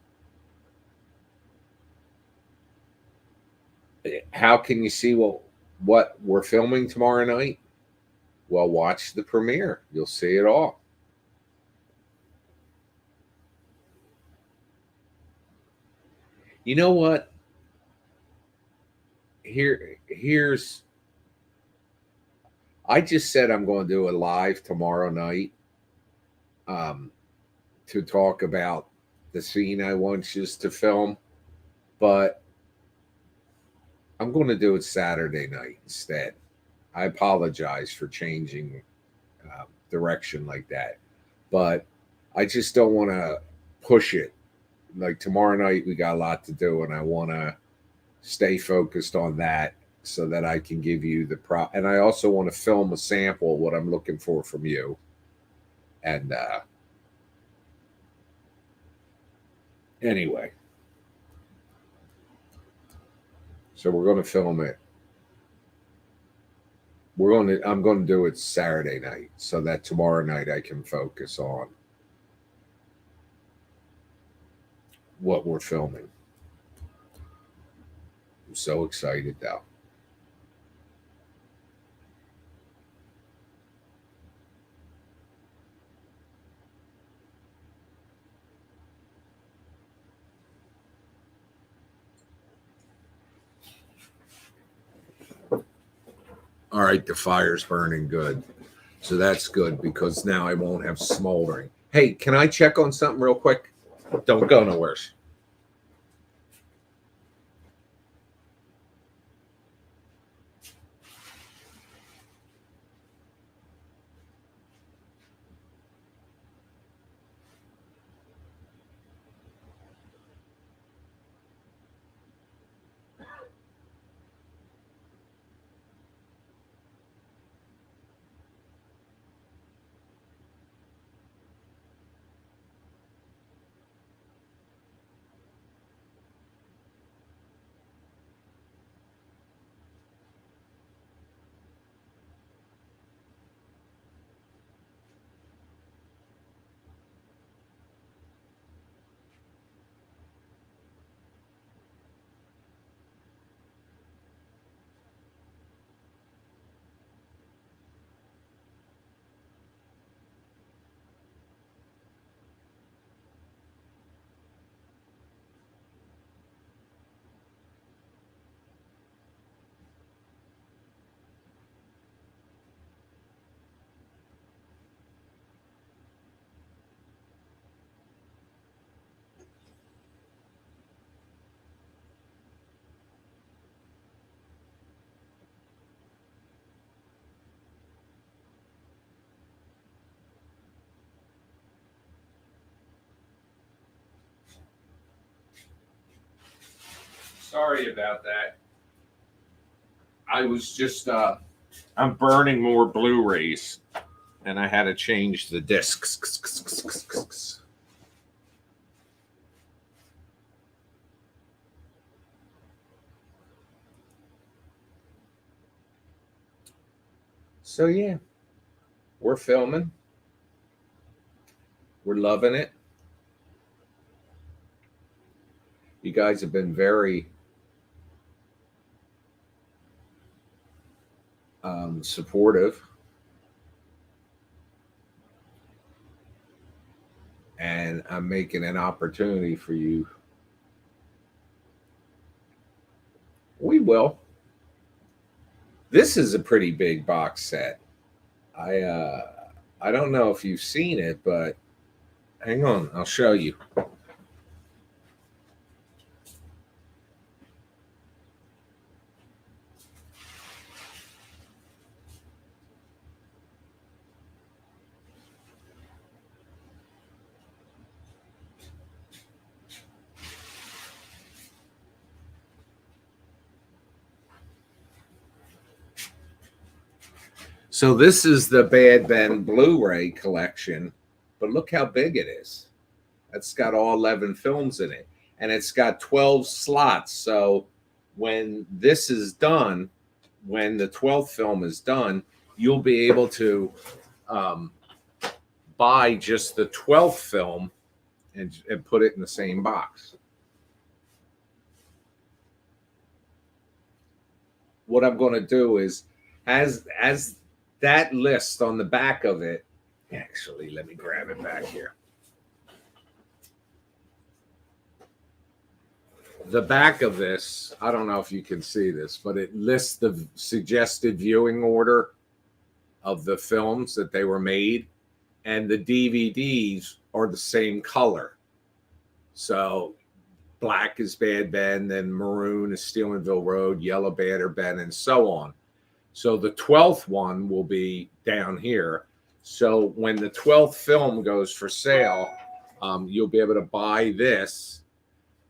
How can you see what we're filming tomorrow night? Well, watch the premiere. You'll see it all. You know what? Here's I just said I'm going to do a live tomorrow night to talk about the scene I want you to film, but I'm going to do it Saturday night instead. I apologize for changing direction like that, but I just don't want to push it. Like tomorrow night, we got a lot to do, and I want to stay focused on that so that I can give you the and I also want to film a sample of what I'm looking for from you. And anyway, so we're going to film it. I'm going to do it Saturday night so that tomorrow night I can focus on what we're filming. I'm so excited though. All right, the fire's burning good. So that's good because now I won't have smoldering. Hey, can I check on something real quick? Don't go nowhere. Sorry about that. I was just I'm burning more Blu-rays and I had to change the discs. So yeah, we're filming. We're loving it. You guys have been very supportive. And I'm making an opportunity for you. We will. This is a pretty big box set. I don't know if you've seen it, but hang on, I'll show you. So this is the Bad Ben Blu-ray collection, but look how big it is. That's got all 11 films in it, and it's got 12 slots. So when this is done, when the 12th film is done, you'll be able to buy just the 12th film and put it in the same box. What I'm going to do is, as that list on the back of it, actually, let me grab it back here. The back of this, I don't know if you can see this, but it lists the suggested viewing order of the films that they were made, and the DVDs are the same color. So black is Bad Ben, then maroon is Steelanville Road, yellow Badder Ben, and so on. So the 12th one will be down here. So when the 12th film goes for sale, you'll be able to buy this,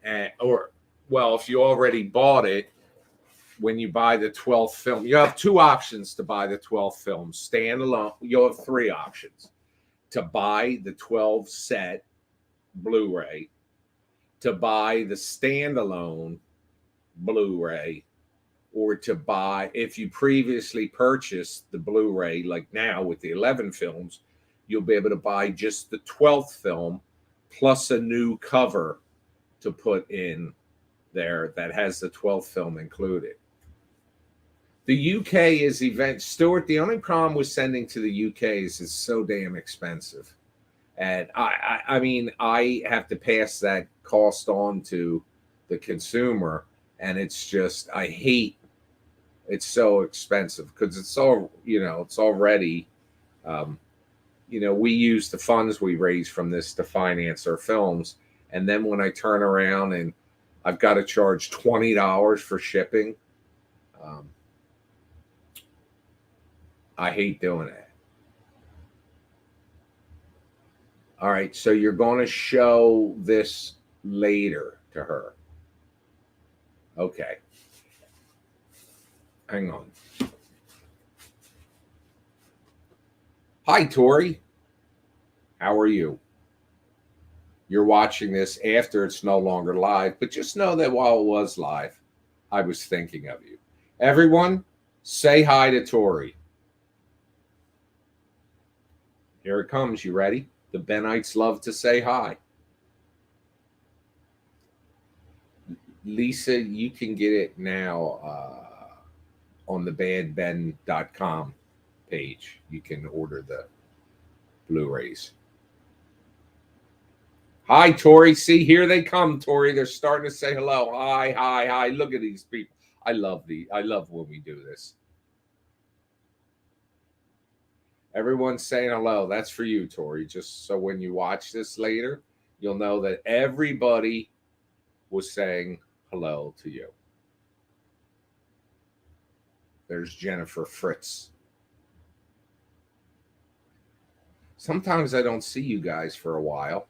well, if you already bought it, when you buy the 12th film, you have two options to buy the 12th film. Standalone, you'll have three options. To buy the 12 set Blu-ray, to buy the standalone Blu-ray, or to buy, if you previously purchased the Blu-ray, like now with the 11 films, you'll be able to buy just the 12th film plus a new cover to put in there that has the 12th film included. The UK is Stuart, the only problem with sending to the UK is it's so damn expensive. And I mean, I have to pass that cost on to the consumer, and it's just, I hate it's so expensive because it's all, it's already, we use the funds we raise from this to finance our films. And then when I turn around and I've got to charge $20 for shipping, I hate doing it. All right, so you're going to show this later to her. Okay. Hang on. Hi, Tori. How are you? You're watching this after it's no longer live, but just know that while it was live, I was thinking of you. Everyone, say hi to Tori. Here it comes. You ready? The Benites love to say hi. Lisa, you can get it now on the badben.com page. You can order the Blu-rays. Hi, Tori. See, here they come, Tori. They're starting to say hello. Hi, hi, hi. Look at these people. I love when we do this. Everyone's saying hello. That's for you, Tori. Just so when you watch this later, you'll know that everybody was saying hello to you. There's Jennifer Fritz. Sometimes I don't see you guys for a while,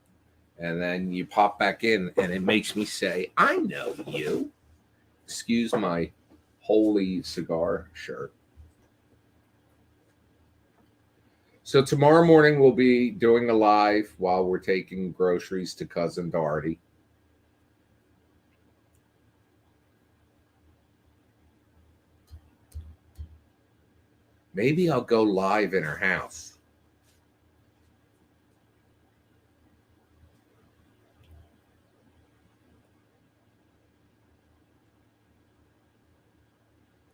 and then you pop back in, and it makes me say, I know you. Excuse my holy cigar shirt. So tomorrow morning we'll be doing a live while we're taking groceries to Cousin Darty. Maybe I'll go live in her house.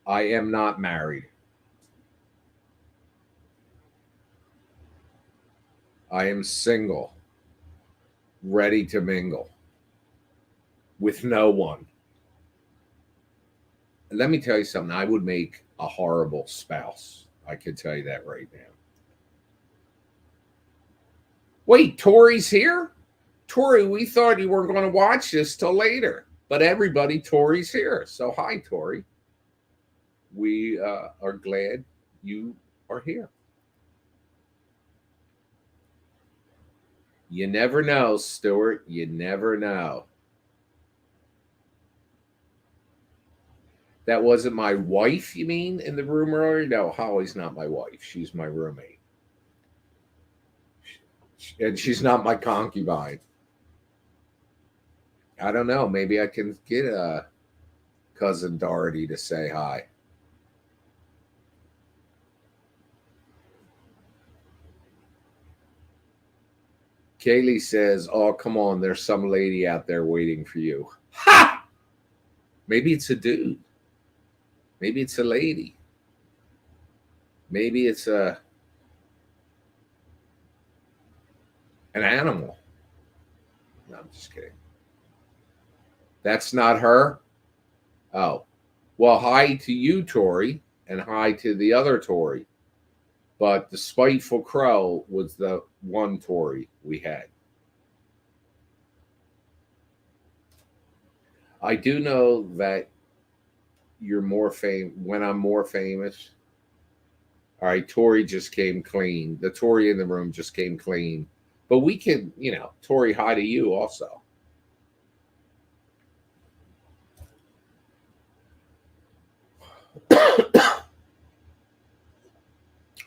I am not married. I am single, ready to mingle with no one. Let me tell you something. I would make a horrible spouse. I can tell you that right now. Wait, Tori's here? Tori, we thought you weren't going to watch this till later. But everybody, Tori's here. So hi, Tori. We are glad you are here. You never know, Stuart. You never know. That wasn't my wife, you mean, in the room earlier? No, Holly's not my wife. She's my roommate. And she's not my concubine. I don't know. Maybe I can get cousin Dorothy to say hi. Kaylee says, "Oh, come on. There's some lady out there waiting for you." Ha! Maybe it's a dude. Maybe it's a lady. Maybe it's an animal. No, I'm just kidding. That's not her? Oh. Well, hi to you, Tori, and hi to the other Tori. But the spiteful crow was the one Tori we had. I do know that you're more famous when I'm more famous. All right, Tori just came clean. The Tori in the room just came clean. But we can, Tori, hi to you also.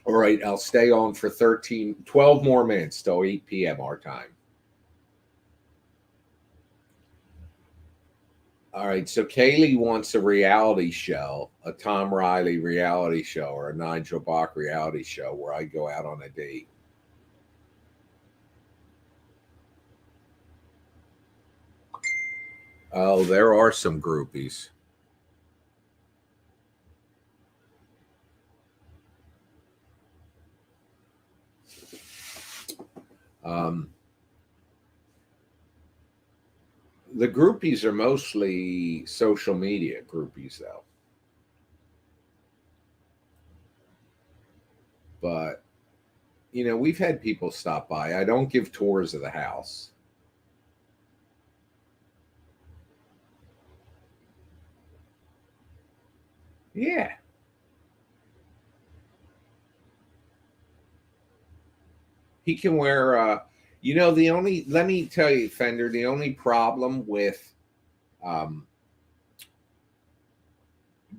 All right, I'll stay on for 12 more minutes till 8 p.m. our time. All right, so Kaylee wants a reality show, a Tom Riley reality show or a Nigel Bach reality show where I go out on a date. Oh, there are some groupies. The groupies are mostly social media groupies, though. But, we've had people stop by. I don't give tours of the house. Yeah. He can wear, let me tell you, Fender, the only problem with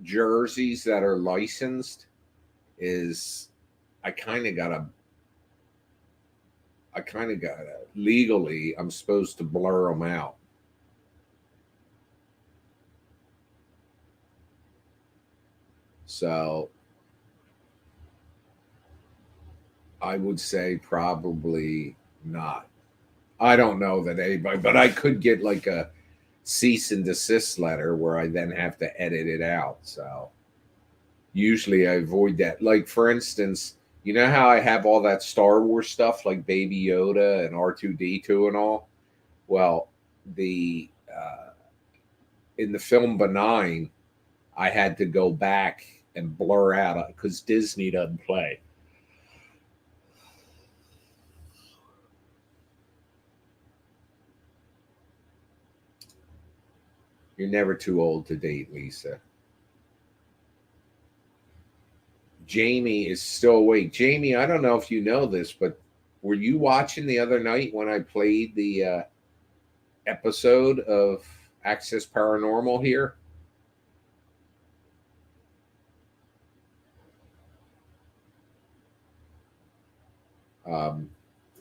jerseys that are licensed is I kind of gotta legally, I'm supposed to blur them out. So I would say probably not. I don't know that anybody, but I could get like a cease and desist letter where I then have to edit it out. So usually I avoid that. Like, for instance, you know how I have all that Star Wars stuff like Baby Yoda and R2D2 and all? Well, the in the film Benign, I had to go back and blur out because Disney doesn't play. You're never too old to date, Lisa. Jamie is still awake. Jamie, I don't know if you know this, but were you watching the other night when I played the episode of Access Paranormal here?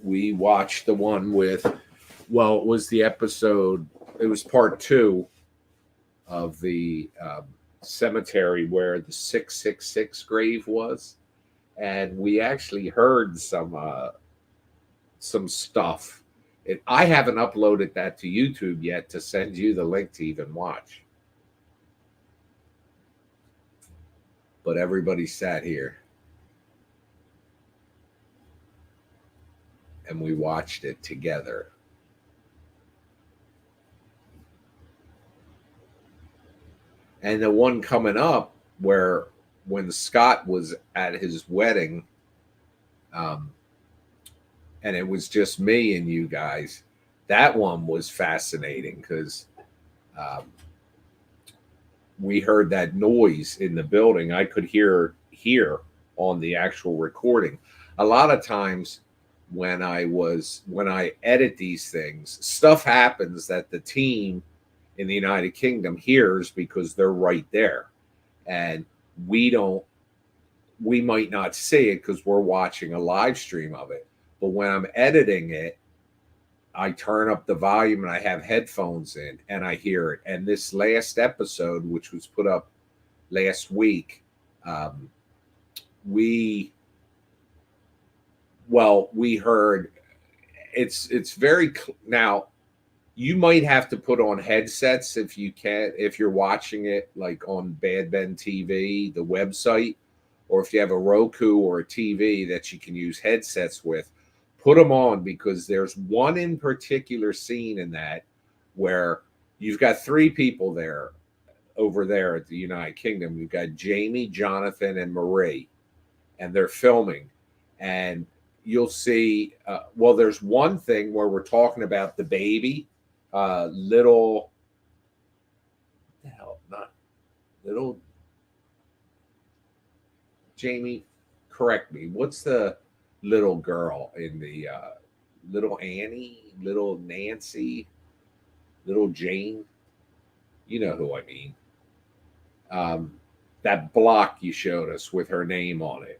We watched the one with, well, it was the episode, it was part 2 of the cemetery where the 666 grave was. And we actually heard some stuff. I haven't uploaded that to YouTube yet to send you the link to even watch. But everybody sat here. and we watched it together. And the one coming up where when Scott was at his wedding, and it was just me and you guys, that one was fascinating because we heard that noise in the building. I could hear here on the actual recording. A lot of times when I edit these things, stuff happens that the team in the United Kingdom hears because they're right there. And we might not see it because we're watching a live stream of it. But when I'm editing it, I turn up the volume and I have headphones in and I hear it. And this last episode, which was put up last week, we heard it's very now you might have to put on headsets if you're watching it like on Bad Ben TV, the website, or if you have a Roku or a TV that you can use headsets with. Put them on because there's one in particular scene in that where you've got three people there over there at the United Kingdom. You've got Jamie, Jonathan, and Marie, and they're filming. And you'll see, there's one thing where we're talking about the baby, little Jamie, correct me. What's the little girl in the little Annie, little Nancy, little Jane? You know who I mean. That block you showed us with her name on it.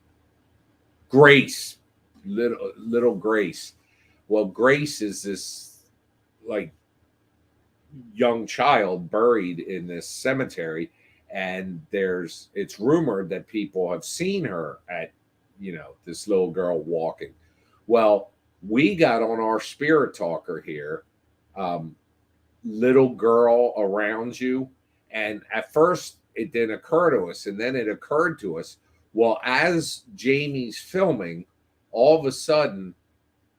Grace, little Grace. Well, Grace is this like young child buried in this cemetery, and it's rumored that people have seen her at this little girl walking. Well, we got on our spirit talker here, little girl around you, and at first it didn't occur to us, and then it occurred to us. Well, as Jamie's filming, all of a sudden,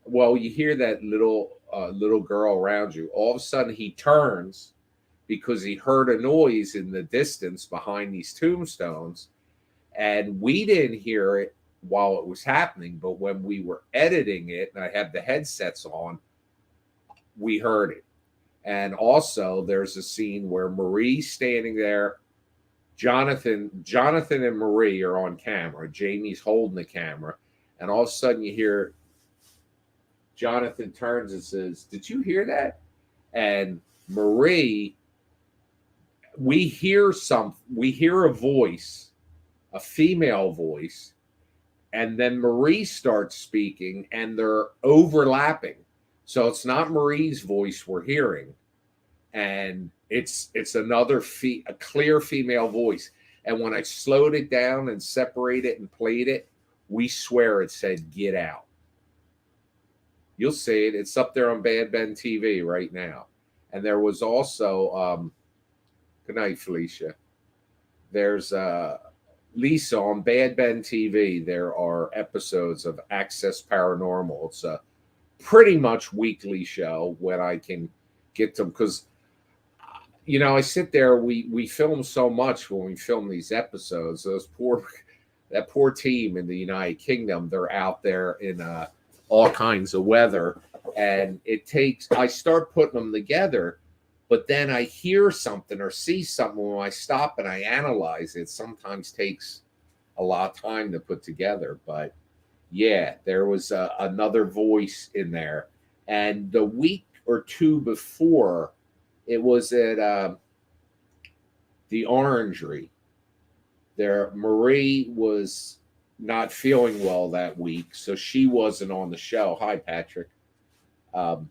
you hear that little girl around you. All of a sudden, he turns because he heard a noise in the distance behind these tombstones, and we didn't hear it while it was happening. But when we were editing it, and I had the headsets on, we heard it. And also, there's a scene where Marie's standing there. Jonathan and Marie are on camera. Jamie's holding the camera, and all of a sudden you hear Jonathan turns and says, "Did you hear that?" And Marie, we hear a voice, a female voice, and then Marie starts speaking, and they're overlapping. So it's not Marie's voice we're hearing, and it's another a clear female voice. And when I slowed it down and separated it and played it, we swear it said "Get out." You'll see it. It's up there on Bad Ben TV right now. And there was also, good night, Felicia. There's Lisa on Bad Ben TV. There are episodes of Access Paranormal. It's a pretty much weekly show when I can get them because, I sit there. We film so much when we film these episodes. That poor team in the United Kingdom. They're out there in all kinds of weather, and I start putting them together, but then I hear something or see something when I stop and I analyze it. Sometimes takes a lot of time to put together, but yeah, there was another voice in there. And the week or two before, it was at the Orangery. There, Marie was not feeling well that week, so she wasn't on the show. Hi, Patrick. But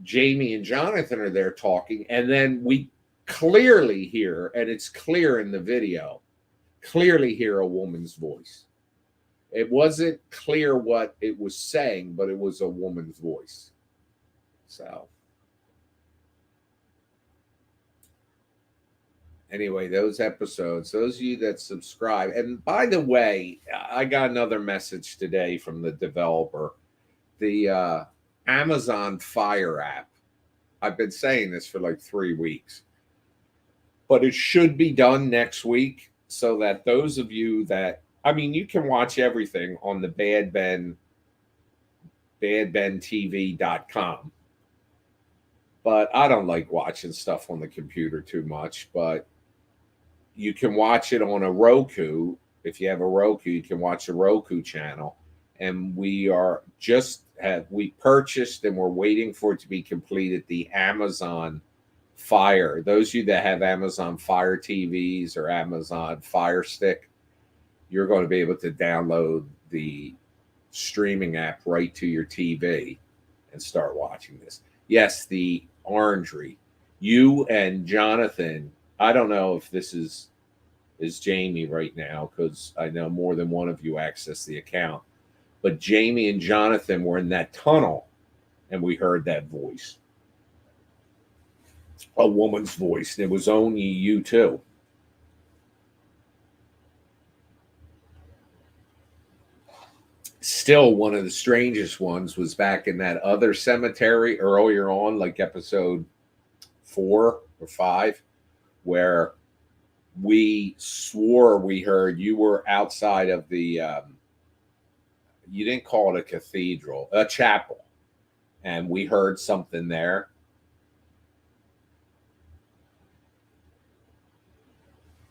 Jamie and Jonathan are there talking, and then we clearly hear, and it's clear in the video, clearly hear a woman's voice. It wasn't clear what it was saying, but it was a woman's voice. So anyway, those episodes, those of you that subscribe, and by the way, I got another message today from the developer. The Amazon Fire app. I've been saying this for like 3 weeks, but it should be done next week so that those of you that, I mean, you can watch everything on the badbentv.com. But I don't like watching stuff on the computer too much, but you can watch it on a Roku. If you have a Roku, you can watch a Roku channel. And we purchased and we're waiting for it to be completed the Amazon Fire. Those of you that have Amazon Fire TVs or Amazon Fire Stick, you're going to be able to download the streaming app right to your TV and start watching this. Yes, the Orangery. You and Jonathan, I don't know if this is Jamie right now, because I know more than one of you access the account. But Jamie and Jonathan were in that tunnel, and we heard that voice. A woman's voice. And it was only you two. Still, one of the strangest ones was back in that other cemetery earlier on, like episode 4 or 5, where we swore we heard you were outside of the you didn't call it a cathedral, a chapel, and we heard something there.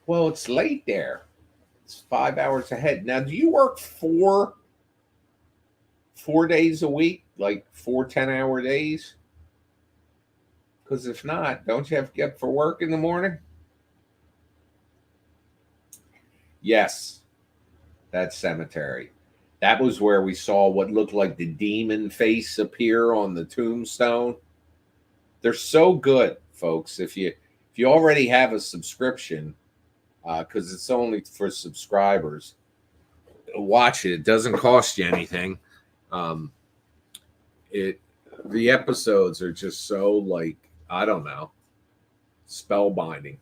Well, it's late there. It's 5 hours ahead. Now, do you work 4 days a week, like 4 10-hour days? Because if not, don't you have to get up for work in the morning? Yes, that cemetery. That was where we saw what looked like the demon face appear on the tombstone. They're so good, folks. If you already have a subscription, because it's only for subscribers, watch it. It doesn't cost you anything. The episodes are just so, like, I don't know, spellbinding.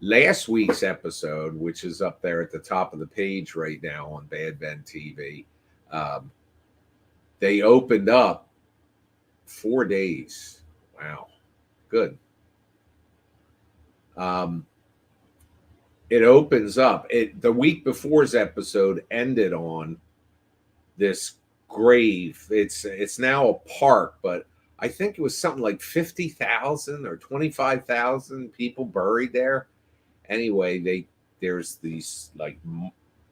Last week's episode, which is up there at the top of the page right now on Bad Ben TV, they opened up 4 days. Wow, good. It opens up. The week before's episode ended on this grave. It's now a park, but I think it was something like 50,000 or 25,000 people buried there. Anyway, there's these like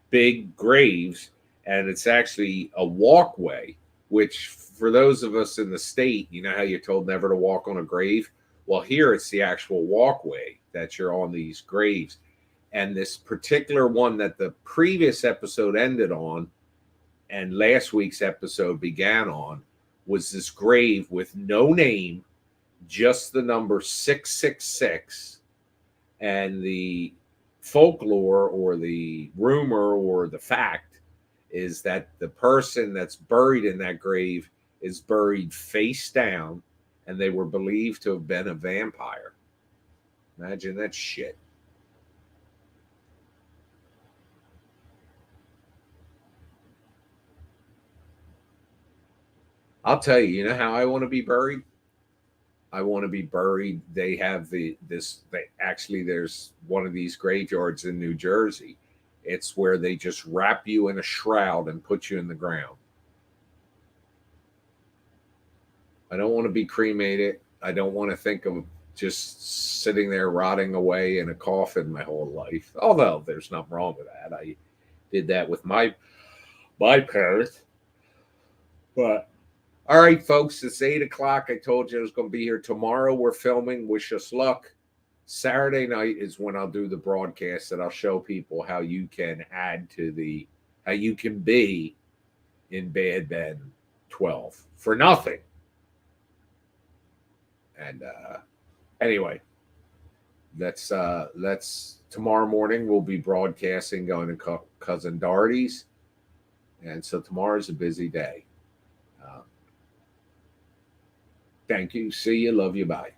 big graves, and it's actually a walkway, which for those of us in the state, you know how you're told never to walk on a grave? Well, here it's the actual walkway that you're on these graves. And this particular one that the previous episode ended on and last week's episode began on was this grave with no name, just the number 666. And the folklore or the rumor or the fact is that the person that's buried in that grave is buried face down, and they were believed to have been a vampire. Imagine that shit. I'll tell you, you know how I want to be buried? I want to be buried. They have there's one of these graveyards in New Jersey. It's where they just wrap you in a shroud and put you in the ground. I don't want to be cremated. I don't want to think of just sitting there rotting away in a coffin my whole life. Although there's nothing wrong with that. I did that with my parents. But all right, folks, it's 8:00. I told you I was going to be here tomorrow. We're filming. Wish us luck. Saturday night is when I'll do the broadcast, and I'll show people how you can how you can be in Bad Ben 12 for nothing. And anyway, that's tomorrow morning. We'll be broadcasting, going to Cousin Darty's, and so tomorrow's a busy day. Thank you. See you. Love you. Bye.